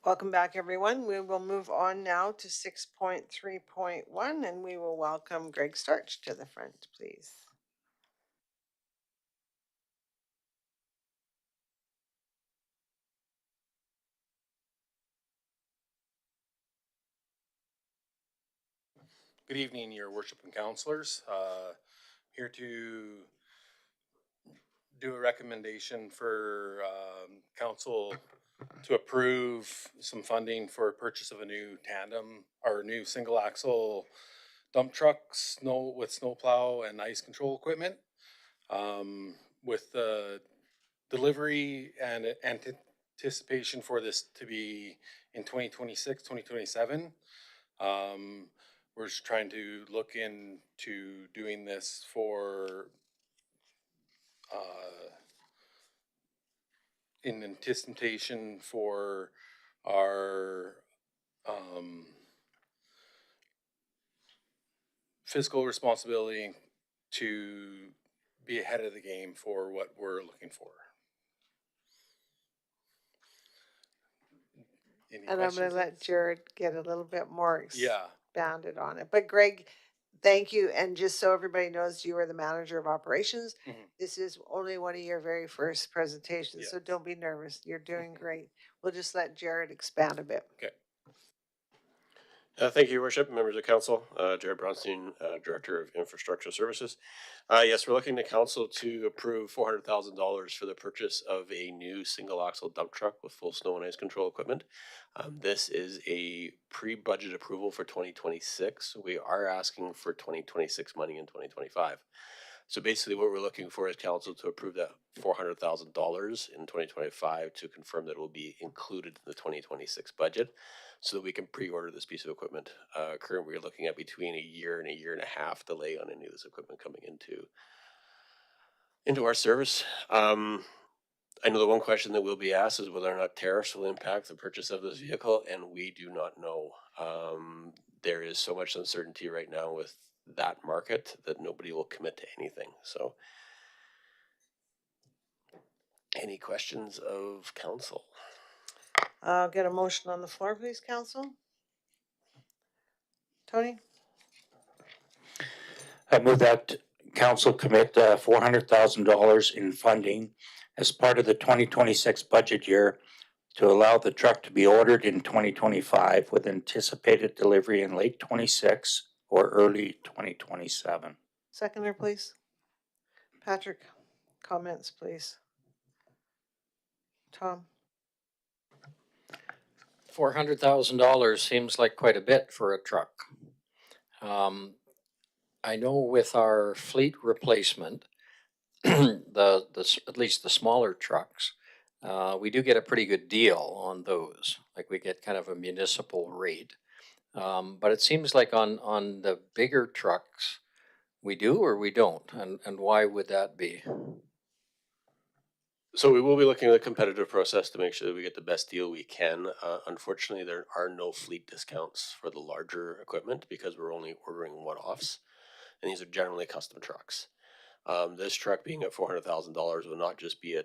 Welcome back, everyone. We will move on now to 6.3.1, and we will welcome Greg Starch to the front, please. Good evening, your worship and counselors. Here to do a recommendation for council to approve some funding for purchase of a new tandem or new single axle dump truck, with snowplow and ice control equipment. With the delivery and anticipation for this to be in 2026, 2027. We're just trying to look into doing this for in anticipation for our fiscal responsibility to be ahead of the game for what we're looking for. Any And I'm going to let Jared get a little bit more expanded on it. But Greg, thank you. And just so everybody knows, you are the manager of operations. This is only one of your very first presentations, so don't be nervous. You're doing great. We'll just let Jared expand a bit. Okay. Thank you, Your Worship, members of council. Jared Bronstein, Director of Infrastructure Services. Yes, we're looking to council to approve $400,000 for the purchase of a new single axle dump truck with full snow and ice control equipment. This is a pre-budget approval for 2026. We are asking for 2026 money in 2025. So basically what we're looking for is council to approve that $400,000 in 2025 to confirm that it will be included in the 2026 budget so that we can pre-order this piece of equipment. Currently we're looking at between a year and a year and a half delay on any of this equipment coming into our service. I know the one question that will be asked is whether or not tariffs will impact the purchase of this vehicle, and we do not know. There is so much uncertainty right now with that market that nobody will commit to anything. So, any questions of council? I'll get a motion on the floor, please, council. Tony? I move that council commit $400,000 in funding as part of the 2026 budget year to allow the truck to be ordered in 2025 with anticipated delivery in late 26 or early 2027. Seconder, please. Patrick, comments, please. Tom? $400,000 seems like quite a bit for a truck. I know with our fleet replacement, at least the smaller trucks, we do get a pretty good deal on those. Like we get kind of a municipal rate. But it seems like on the bigger trucks, we do or we don't, and why would that be? So we will be looking at a competitive process to make sure that we get the best deal we can. Unfortunately, there are no fleet discounts for the larger equipment because we're only ordering one-offs, and these are generally custom trucks. This truck being at $400,000 will not just be a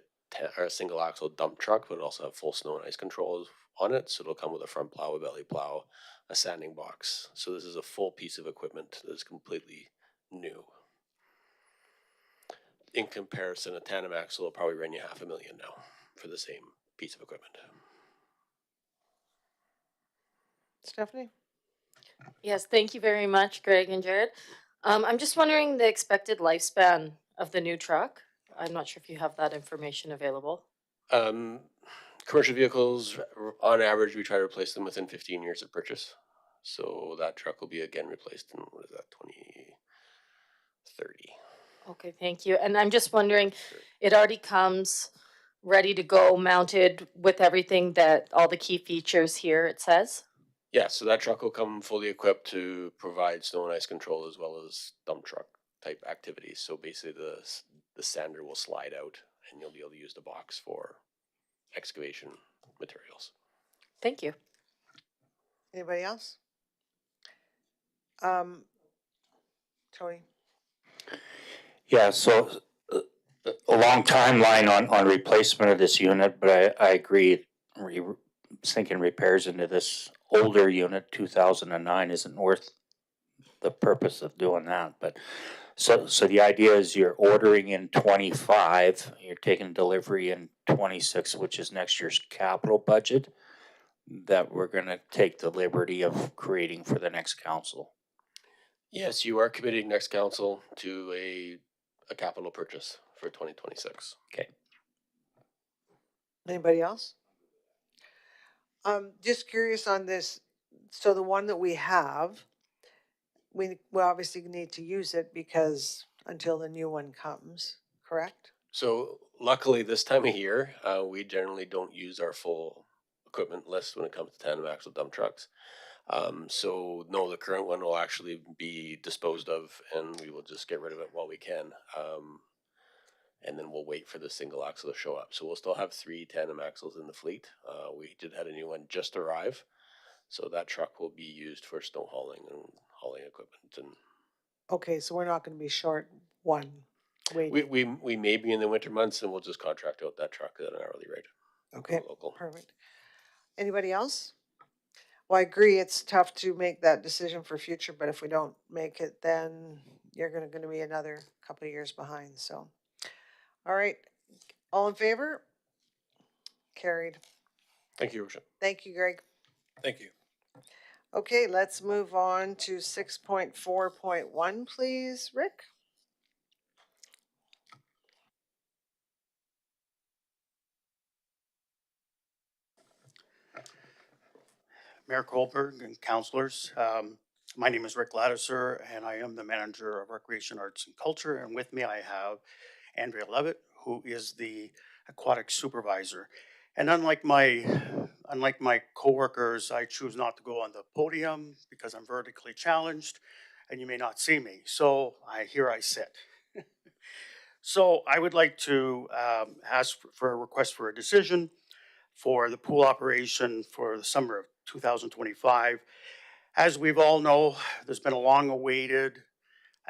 single axle dump truck, but also have full snow and ice controls on it. So it'll come with a front plow, a belly plow, a sanding box. So this is a full piece of equipment that is completely new. In comparison, a tandem axle will probably run you $500,000 now for the same piece of equipment. Stephanie? Yes, thank you very much, Greg and Jared. I'm just wondering the expected lifespan of the new truck. I'm not sure if you have that information available. Commercial vehicles, on average, we try to replace them within 15 years of purchase. So that truck will be again replaced in, 2030. Okay, thank you. And I'm just wondering, it already comes ready to go, mounted with everything that, all the key features here, it says? Yeah, so that truck will come fully equipped to provide snow and ice control as well as dump truck type activities. So basically the sander will slide out and you'll be able to use the box for excavation materials. Thank you. Anybody else? Tony? Yeah, so a long timeline on replacement of this unit, but I agree, sinking repairs into this older unit, 2009, isn't worth the purpose of doing that, but so the idea is you're ordering in 25, you're taking delivery in 26, which is next year's capital budget that we're gonna take the liberty of creating for the next council. Yes, you are committing next council to a capital purchase for 2026. Okay. Anybody else? Just curious on this. So the one that we have, we obviously need to use it because until the new one comes, correct? So luckily this time of year, we generally don't use our full equipment list when it comes to tandem axle dump trucks. So no, the current one will actually be disposed of and we will just get rid of it while we can. And then we'll wait for the single axle to show up. So we'll still have 3 tandem axles in the fleet. We did have a new one just arrive. So that truck will be used for snow hauling and hauling equipment. And Okay, so we're not gonna be short one waiting. we may be in the winter months and we'll just contract out that truck at an hourly rate. Okay, Local. perfect. Anybody else? Well, I agree, it's tough to make that decision for future, but if we don't make it, then you're gonna be another couple of years behind, so. All right, all in favor? Carried. Thank you, Worship. Thank you, Greg. Thank you. Okay, let's move on to 6.4.1, please, Rick. Mayor Kohlberg and councilors. My name is Rick Ladisser, and I am the manager of Recreation, Arts, and Culture. And with me, I have Andrea Levitt, who is the aquatic supervisor. And unlike my coworkers, I choose not to go on the podium because I'm vertically challenged, and you may not see me. So here I sit. So I would like to ask for a request for a decision for the pool operation for the summer of 2025. As we've all know, there's been a long awaited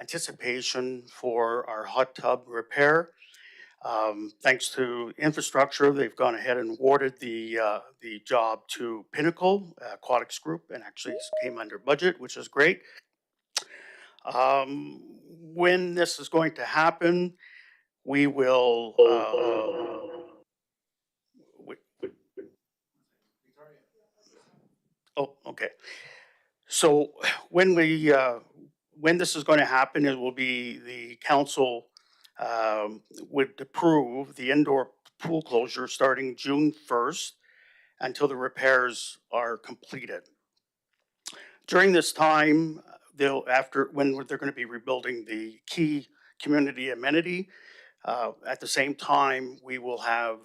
anticipation for our hot tub repair. Thanks to infrastructure, they've gone ahead and awarded the job to Pinnacle Aquatics Group and actually came under budget, which is great. When this is going to happen, we will oh, okay. So when this is going to happen, it will be the council would approve the indoor pool closure starting June 1st. until the repairs are completed. During this time, when they're going to be rebuilding the key community amenity, at the same time, we will have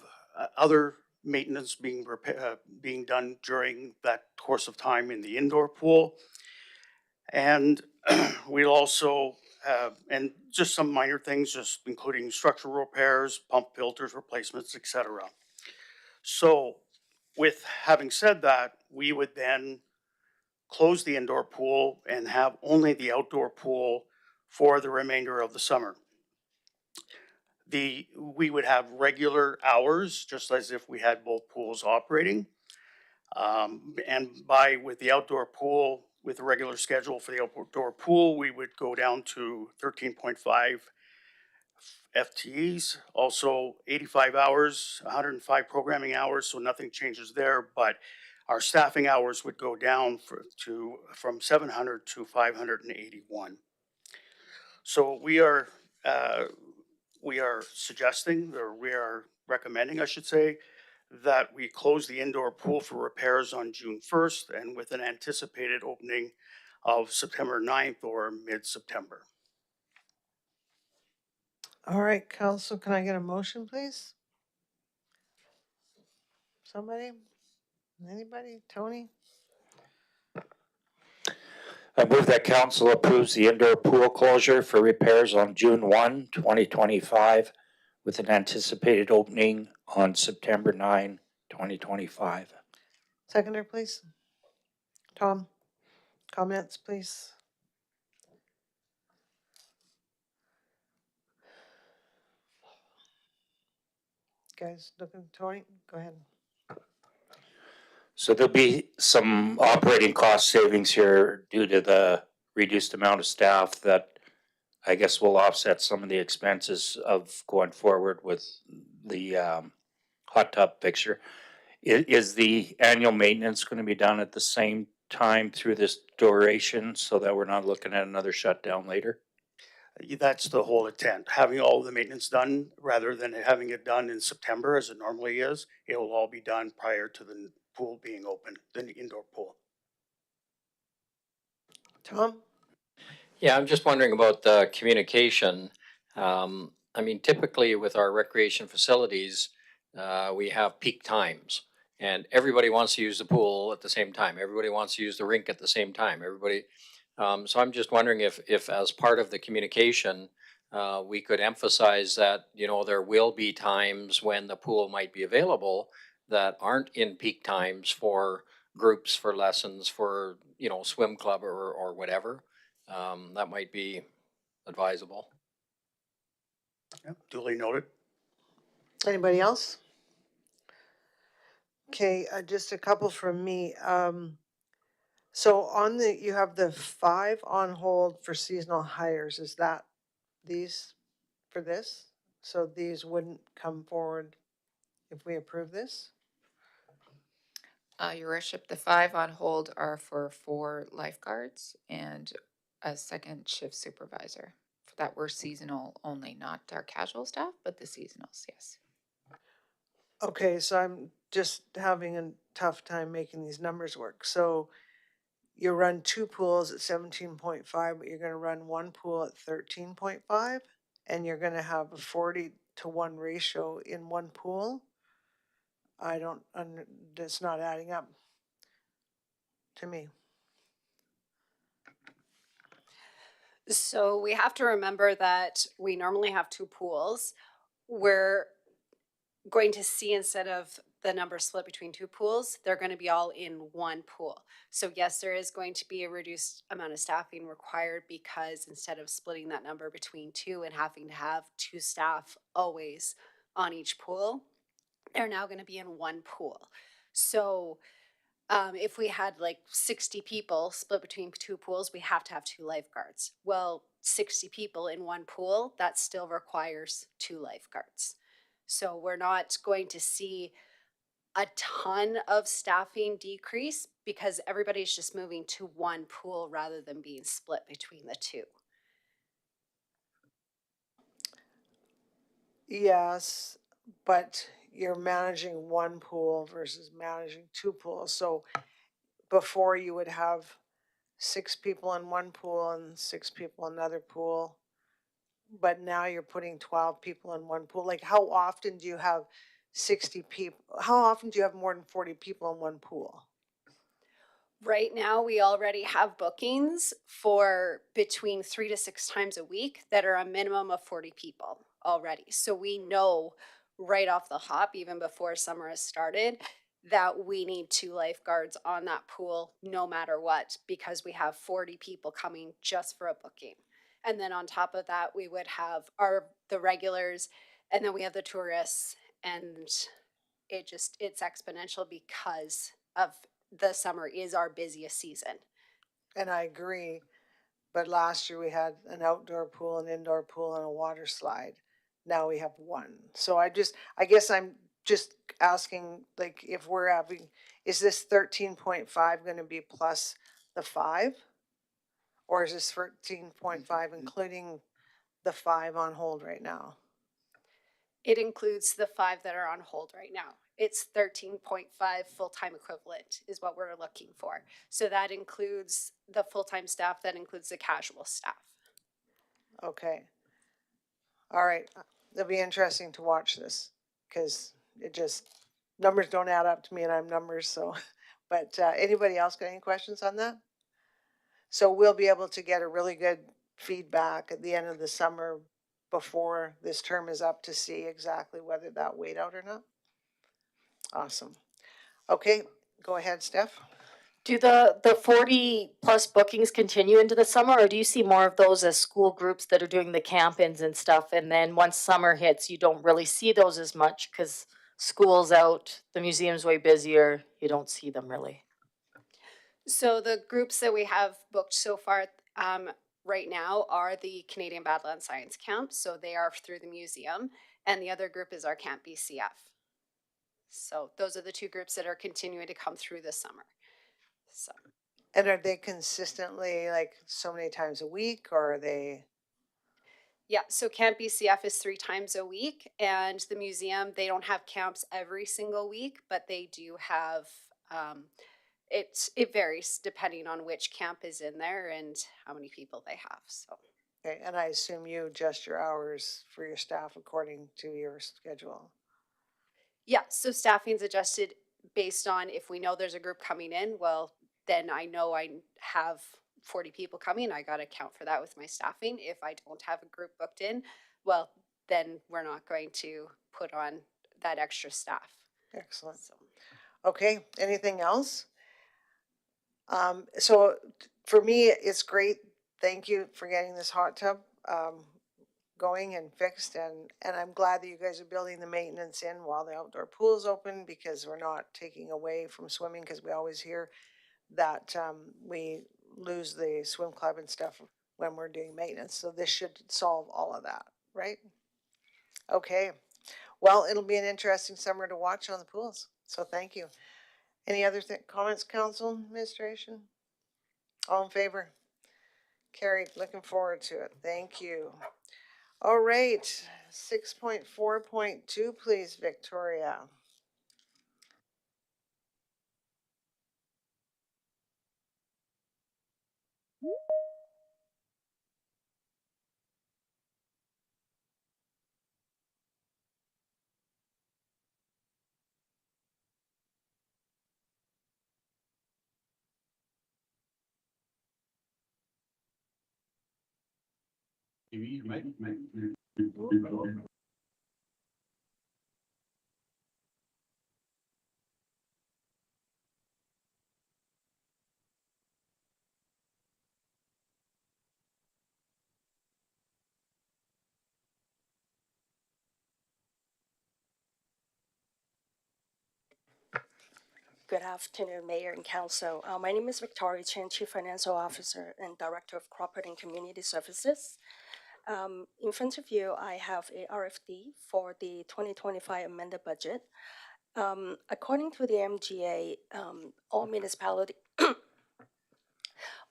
other maintenance being done during that course of time in the indoor pool. And we'll also and just some minor things, just including structural repairs, pump filters, replacements, etc. So with having said that, we would then close the indoor pool and have only the outdoor pool for the remainder of the summer. We would have regular hours, just as if we had both pools operating. And with the outdoor pool, with the regular schedule for the outdoor pool, we would go down to 13.5 FTEs, also 85 hours, 105 programming hours, so nothing changes there, but our staffing hours would go down from 700 to 581. So we are suggesting, or we are recommending, I should say, that we close the indoor pool for repairs on June 1st and with an anticipated opening of September 9th or mid-September. All right, council, can I get a motion, please? Somebody? Anybody? Tony? I move that council approves the indoor pool closure for repairs on June 1, 2025, with an anticipated opening on September 9, 2025. Seconder, please. Tom, comments, please. Guys, looking, Tony, go ahead. So there'll be some operating cost savings here due to the reduced amount of staff that I guess will offset some of the expenses of going forward with the hot tub fixture. Is the annual maintenance going to be done at the same time through this duration so that we're not looking at another shutdown later? That's the whole intent, having all the maintenance done rather than having it done in September as it normally is. It will all be done prior to the pool being open, the indoor pool. Tom? Yeah, I'm just wondering about the communication. I mean, typically with our recreation facilities, we have peak times and everybody wants to use the pool at the same time. Everybody wants to use the rink at the same time. So I'm just wondering if as part of the communication, we could emphasize that, you know, there will be times when the pool might be available that aren't in peak times for groups, for lessons, for, you know, swim club or whatever. That might be advisable. Yep, duly noted. Anybody else? Okay, just a couple from me. So you have the 5 on hold for seasonal hires. Is that these for this? So these wouldn't come forward if we approve this? Your worship, the 5 on hold are for 4 lifeguards and a second shift supervisor. That were seasonal only, not our casual staff, but the seasonals, yes. Okay, so I'm just having a tough time making these numbers work. So you run 2 pools at 17.5, but you're gonna run 1 pool at 13.5, and you're gonna have a 40-to-1 ratio in 1 pool? That's not adding up to me. So we have to remember that we normally have 2 pools. We're going to see, instead of the number split between 2 pools, they're going to be all in 1 pool. So yes, there is going to be a reduced amount of staffing required, because instead of splitting that number between 2 and having to have 2 staff always on each pool, they're now going to be in 1 pool. So if we had like 60 people split between 2 pools, we have to have 2 lifeguards. Well, 60 people in 1 pool, that still requires 2 lifeguards. So we're not going to see a ton of staffing decrease, because everybody's just moving to 1 pool rather than being split between the 2. Yes, but you're managing one pool versus managing two pools. So before you would have 6 people in one pool and 6 people in another pool, but now you're putting 12 people in one pool. Like, how often do you have 60 people? How often do you have more than 40 people in one pool? Right now, we already have bookings for between 3 to 6 times a week that are a minimum of 40 people already. So we know right off the hop, even before summer has started, that we need 2 lifeguards on that pool no matter what, because we have 40 people coming just for a booking. And then on top of that, we would have the regulars, and then we have the tourists, and it's exponential because of the summer is our busiest season. And I agree, but last year we had an outdoor pool, an indoor pool, and a water slide. Now we have one. So I guess I'm just asking, like, if we're having, is this 13.5 gonna be plus the 5? Or is this 13.5 including the 5 on hold right now? It includes the 5 that are on hold right now. It's 13.5 full-time equivalent is what we're looking for. So that includes the full-time staff, that includes the casual staff. Okay. All right. It'll be interesting to watch this because numbers don't add up to me and I'm numbers. So, but anybody else got any questions on that? So we'll be able to get a really good feedback at the end of the summer before this term is up to see exactly whether that weighed out or not. Awesome. Okay, go ahead, Steph. Do the 40 plus bookings continue into the summer, or do you see more of those as school groups that are doing the camp-ins and stuff? And then once summer hits, you don't really see those as much because school's out, the museum's way busier, you don't see them really. So the groups that we have booked so far right now are the Canadian Badland Science Camp. So they are through the museum, and the other group is our Camp BCF. So those are the 2 groups that are continuing to come through this summer. So. And are they consistently like so many times a week, or are they? Yeah, so Camp BCF is 3 times a week, and the museum, they don't have camps every single week, but they do have, it varies depending on which camp is in there and how many people they have, so. Okay, and I assume you adjust your hours for your staff according to your schedule. Yeah, so staffing's adjusted based on if we know there's a group coming in, well, then I know I have 40 people coming, I gotta account for that with my staffing. If I don't have a group booked in, well, then we're not going to put on that extra staff. Excellent. So. Okay, anything else? So for me, it's great. Thank you for getting this hot tub going and fixed, and I'm glad that you guys are building the maintenance in while the outdoor pool is open, because we're not taking away from swimming, because we always hear that we lose the swim club and stuff when we're doing maintenance. So this should solve all of that, right? Okay. Well, it'll be an interesting summer to watch on the pools. So thank you. Any other comments, council, administration? All in favor? Carried. Looking forward to it. Thank you. All right. 6.4.2, please, Victoria. Good afternoon, Mayor and Council. My name is Victoria Chen, Chief Financial Officer and Director of Corporate and Community Services. In front of you, I have a RFD for the 2025 amended budget. According to the MGA, all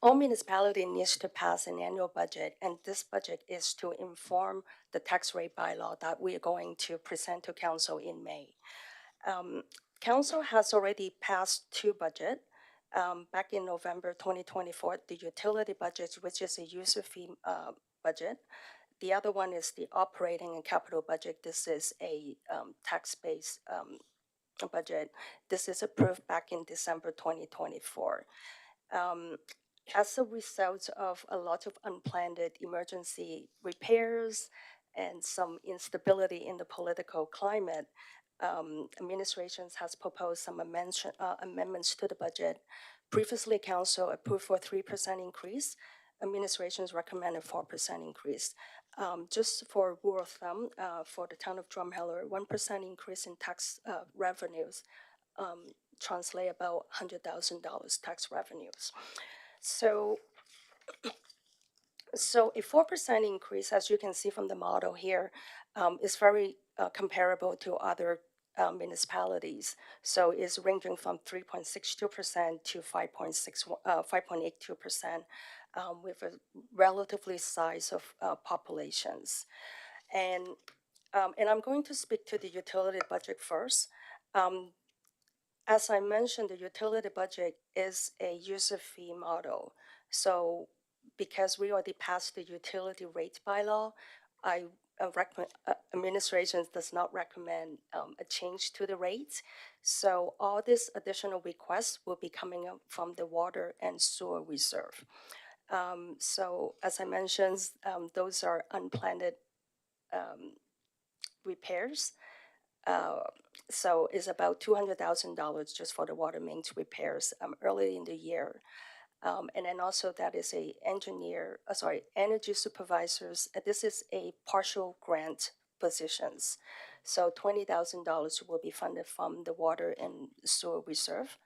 all municipality needs to pass an annual budget, and this budget is to inform the tax rate bylaw that we are going to present to council in May. Council has already passed two budget. Back in November 2024, the utility budget, which is a user fee budget. The other one is the operating and capital budget. This is a tax-based budget. This is approved back in December 2024. As a result of a lot of unplanned emergency repairs and some instability in the political climate, administrations has proposed some amendments to the budget. Previously, council approved for 3% increase. Administrations recommended 4% increase. Just for rule of thumb, for the town of Drumheller, 1% increase in tax revenues translate about $100,000 tax revenues. So a 4% increase, as you can see from the model here, is very comparable to other municipalities. So it's ranging from 3.62% to 5.82%, with a relatively size of populations. And I'm going to speak to the utility budget first. As I mentioned, the utility budget is a user fee model. So because we already passed the utility rate bylaw, I recommend, administration does not recommend a change to the rates. So all these additional requests will be coming up from the water and sewer reserve. So as I mentioned, those are unplanned repairs. So it's about $200,000 just for the water mains repairs early in the year. And then also that is a energy supervisors. This is a partial grant positions. So $20,000 will be funded from the water and sewer reserve.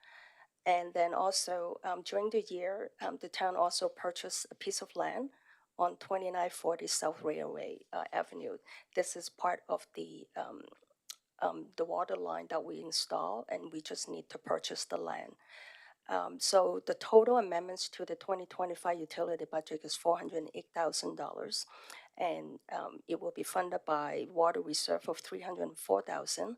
And then also during the year, the town also purchased a piece of land on 2940 South Railway Avenue. This is part of the water line that we install, and we just need to purchase the land. So the total amendments to the 2025 utility budget is $408,000, and it will be funded by water reserve of $304,000,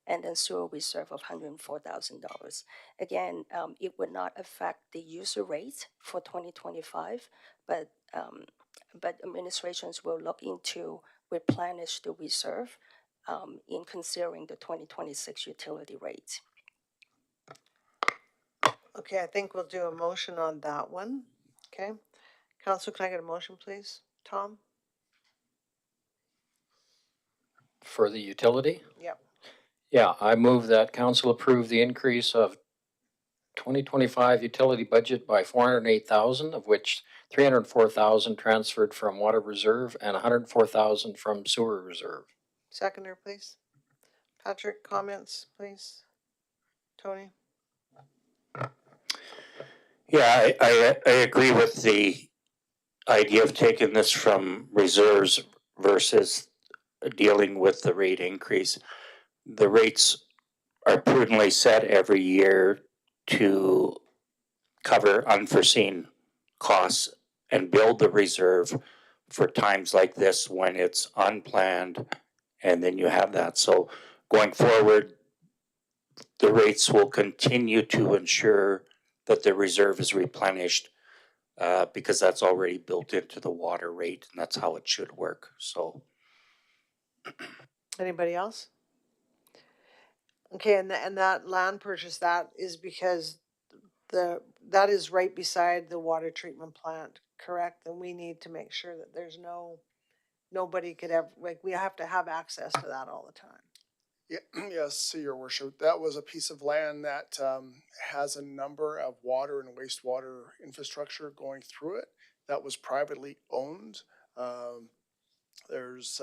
and then sewer reserve of $104,000. Again, it would not affect the user rate for 2025, but administrations will look into replenish the reserve in considering the 2026 utility rate. Okay, I think we'll do a motion on that one. Okay. Council, can I get a motion, please? Tom? For the utility? Yep. Yeah, I move that council approve the increase of 2025 utility budget by 408,000, of which 304,000 transferred from water reserve and 104,000 from sewer reserve. Seconder, please. Patrick, comments, please. Tony? Yeah, I agree with the idea of taking this from reserves versus dealing with the rate increase. The rates are prudently set every year to cover unforeseen costs and build the reserve for times like this when it's unplanned, and then you have that. So going forward, the rates will continue to ensure that the reserve is replenished because that's already built into the water rate, and that's how it should work. So Anybody else? Okay, and that land purchase, that is because that is right beside the water treatment plant, correct? And we need to make sure that there's nobody could ever, like, we have to have access to that all the time. Yeah, yes, Your Worship. That was a piece of land that has a number of water and wastewater infrastructure going through it. That was privately owned. There's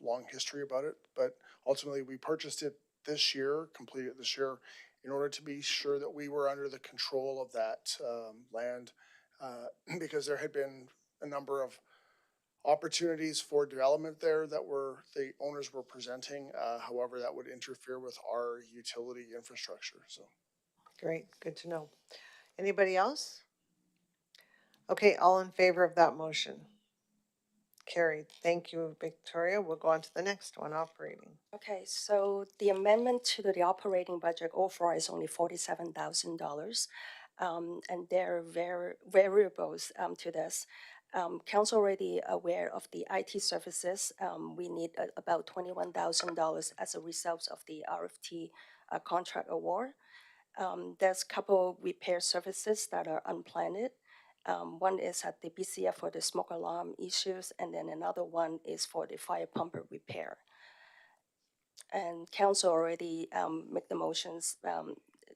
long history about it, but ultimately we purchased it this year, completed this year, in order to be sure that we were under the control of that land, because there had been a number of opportunities for development there that the owners were presenting. However, that would interfere with our utility infrastructure. So great, good to know. Anybody else? Okay, all in favor of that motion? Carried. Thank you, Victoria. We'll go on to the next one, operating. Okay, so the amendment to the operating budget overall is only $47,000. And there are variables to this. Council already aware of the IT services. We need about $21,000 as a result of the RFT contract award. There's a couple repair services that are unplanned. One is at the BCF for the smoke alarm issues, and then another one is for the fire pumper repair. And council already make the motions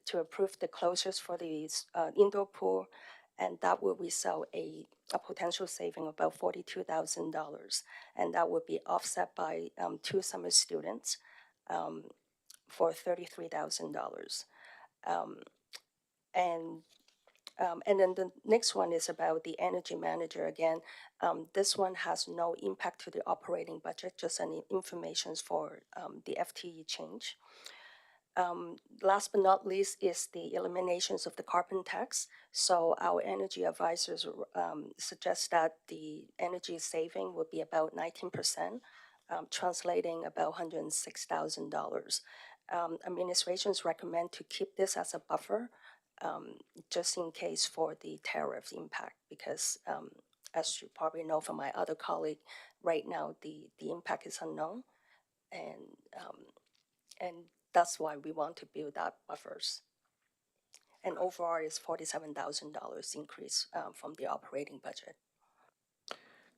to approve the closures for the indoor pool, and that will result a potential saving of about $42,000, and that would be offset by 2 summer students for $33,000. And then the next one is about the energy manager again. This one has no impact to the operating budget, just any information for the FTE change. Last but not least is the eliminations of the carbon tax. So our energy advisors suggest that the energy saving would be about 19%, translating about $106,000. Administrations recommend to keep this as a buffer, just in case for the tariff impact, because as you probably know from my other colleague, right now the impact is unknown, and that's why we want to build up buffers. And overall is $47,000 increase from the operating budget.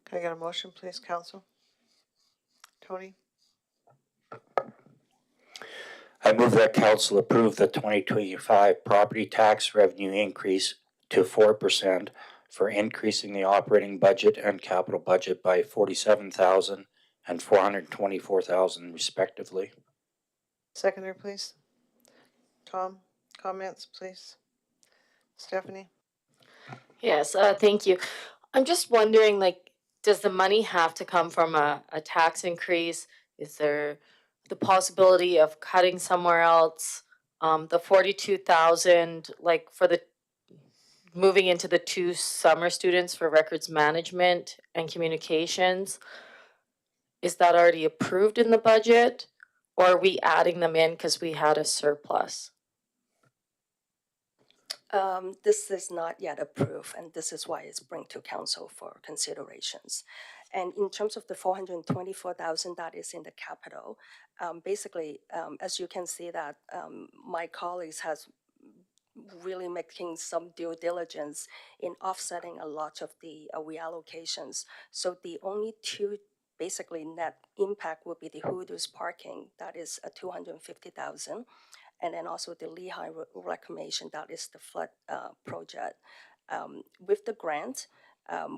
Can I get a motion, please, Council? Tony? I move that council approve the 2025 property tax revenue increase to 4% for increasing the operating budget and capital budget by $47,000 and $424,000 respectively. Seconder, please. Tom, comments, please. Stephanie? Yes, thank you. I'm just wondering, like, does the money have to come from a tax increase? Is there the possibility of cutting somewhere else? The 42,000, like for the moving into the 2 summer students for records management and communications, is that already approved in the budget? Or are we adding them in because we had a surplus? This is not yet approved, and this is why it's bring to council for considerations. And in terms of the 424,000 that is in the capital, basically, as you can see that my colleagues has really making some due diligence in offsetting a lot of the reallocations. So the only 2 basically net impact would be the Hoodoo's parking, that is a 250,000. And then also the Lehigh reclamation, that is the flood project. With the grant,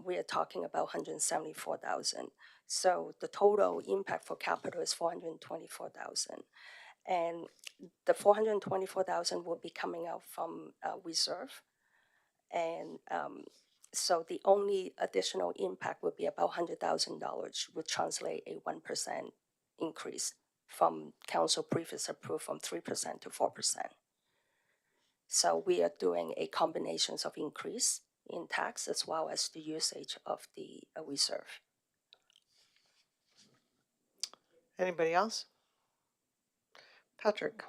we are talking about 174,000. So the total impact for capital is 424,000. And the 424,000 will be coming out from reserve. And so the only additional impact would be about $100,000, would translate a 1% increase from council previous approved from 3% to 4%. So we are doing a combinations of increase in tax as well as the usage of the reserve. Anybody else? Patrick?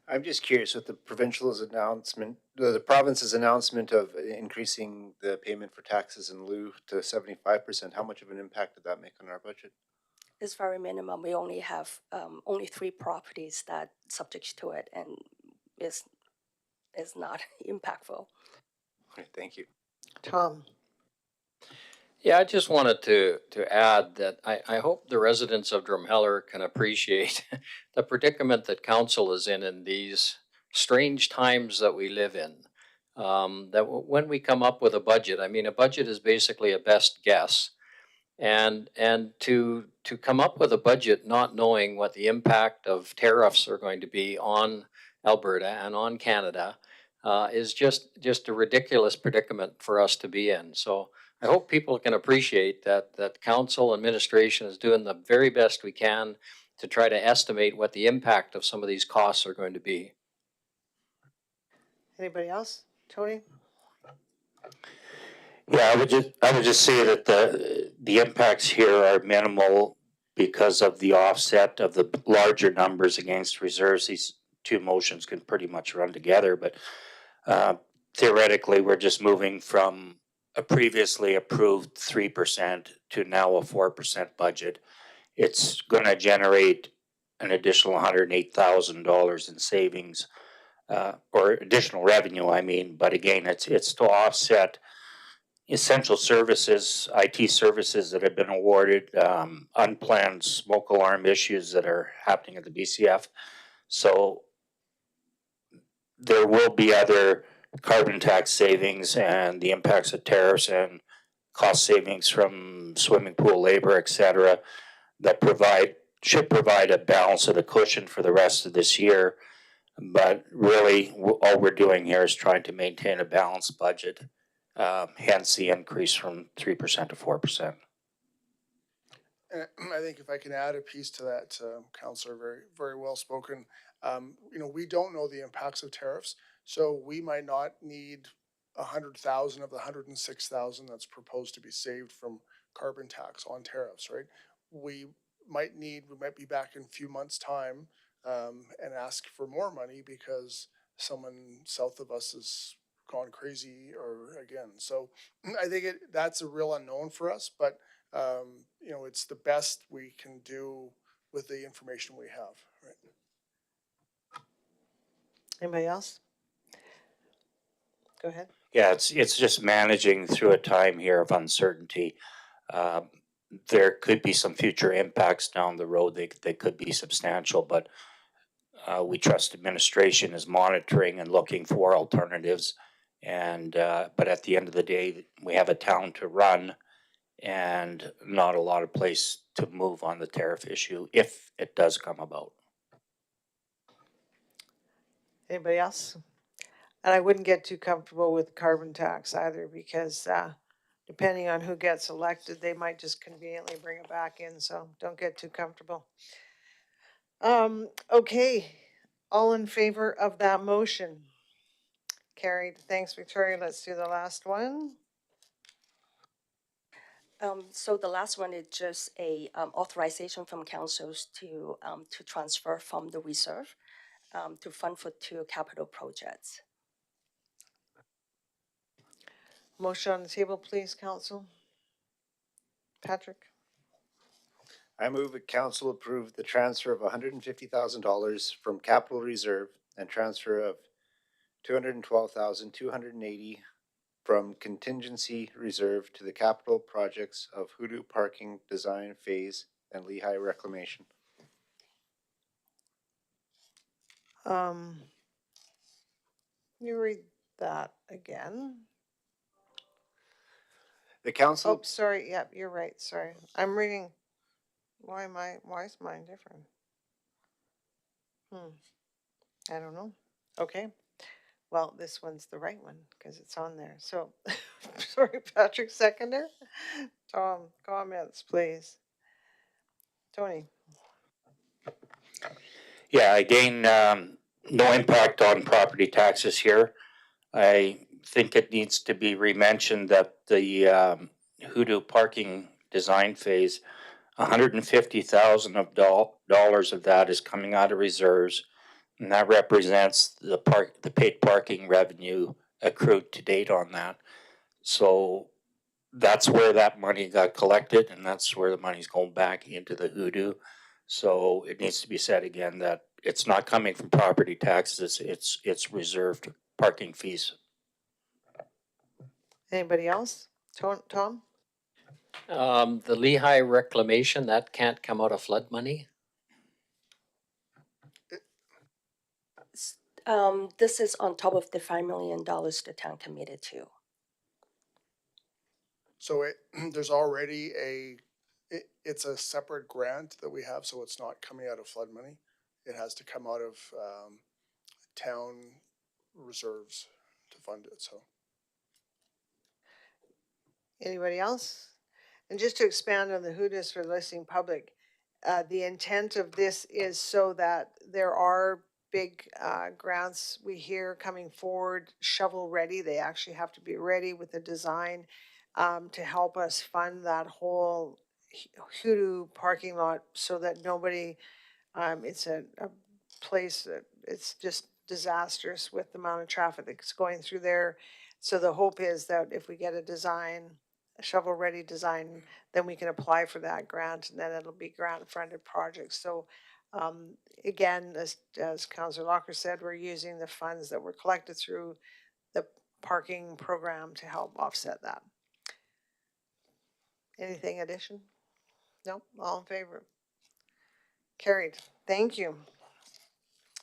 I'm just curious with the provincial's announcement, the province's announcement of increasing the payment for taxes in lieu to 75%, how much of an impact did that make on our budget? It's very minimum. We only have only 3 properties that subject to it, and is not impactful. Okay, thank you. Tom? Yeah, I just wanted to add that I hope the residents of Drumheller can appreciate the predicament that council is in these strange times that we live in. That when we come up with a budget, I mean, a budget is basically a best guess. And to come up with a budget not knowing what the impact of tariffs are going to be on Alberta and on Canada is just a ridiculous predicament for us to be in. So I hope people can appreciate that council administration is doing the very best we can to try to estimate what the impact of some of these costs are going to be. Anybody else? Tony? Yeah, I would just say that the impacts here are minimal because of the offset of the larger numbers against reserves. These two motions can pretty much run together, but theoretically, we're just moving from a previously approved 3% to now a 4% budget. It's going to generate an additional $108,000 in savings, or additional revenue, I mean. But again, it's to offset essential services, IT services that have been awarded, unplanned smoke alarm issues that are happening at the BCF. So there will be other carbon tax savings and the impacts of tariffs and cost savings from swimming pool labor, et cetera, that should provide a balance of the cushion for the rest of this year. But really, all we're doing here is trying to maintain a balanced budget, hence the increase from 3% to 4%. And I think if I can add a piece to that, Councillor, very, very well spoken. We don't know the impacts of tariffs, so we might not need 100,000 of the 106,000 that's proposed to be saved from carbon tax on tariffs, right? We might be back in a few months' time and ask for more money because someone south of us has gone crazy or again. So I think that's a real unknown for us, but it's the best we can do with the information we have, right? Anybody else? Go ahead. Yeah, it's just managing through a time here of uncertainty. There could be some future impacts down the road. They could be substantial, but we trust administration is monitoring and looking for alternatives. And but at the end of the day, we have a town to run and not a lot of place to move on the tariff issue if it does come about. Anybody else? And I wouldn't get too comfortable with carbon tax either, because depending on who gets elected, they might just conveniently bring it back in. So don't get too comfortable. Okay, all in favor of that motion? Carried. Thanks, Victoria. Let's do the last one. So the last one is just a authorization from councils to transfer from the reserve to fund for two capital projects. Motion on the table, please, Council. Patrick. I move that council approve the transfer of $150,000 from capital reserve and transfer of $212,280 from contingency reserve to the capital projects of Hoodoo Parking Design Phase and Lehigh Reclamation. You read that again. The council. Oh, sorry. Yep, you're right. Sorry. I'm reading. Why is mine different? I don't know. Okay. Well, this one's the right one because it's on there. So, sorry, Patrick, seconder. Tom, comments, please. Tony. Yeah, again, no impact on property taxes here. I think it needs to be re-mentioned that the Hoodoo parking design phase, $150,000 of dollars of that is coming out of reserves, and that represents the paid parking revenue accrued to date on that. So that's where that money got collected, and that's where the money's going back into the Hoodoo. So it needs to be said again that it's not coming from property taxes, it's reserved parking fees. Anybody else? Tom? The Lehigh reclamation, that can't come out of flood money? This is on top of the $5 million the town committed to. So there's already it's a separate grant that we have, so it's not coming out of flood money. It has to come out of town reserves to fund it, so. Anybody else? And just to expand on the Hoodoos for the listening public, the intent of this is so that there are big grants we hear coming forward, shovel ready, they actually have to be ready with the design to help us fund that whole hoodoo parking lot so that nobody, it's a place that it's just disastrous with the amount of traffic that's going through there. So the hope is that if we get a shovel-ready design, then we can apply for that grant, and then it'll be grant-funded projects. So again, as Councillor Locker said, we're using the funds that were collected through the parking program to help offset that. Anything addition? No, all in favor? Carried. Thank you.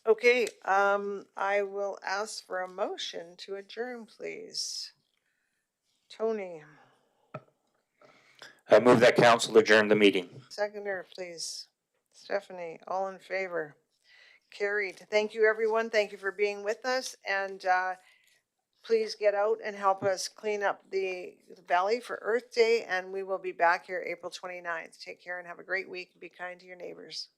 Okay, I will ask for a motion to adjourn, please. Tony, I move that council adjourn the meeting. seconder, please. Stephanie, all in favor? Carried. Thank you, everyone. Thank you for being with us, and please get out and help us clean up the valley for Earth Day, and we will be back here April 29th. Take care and have a great week. Be kind to your neighbors.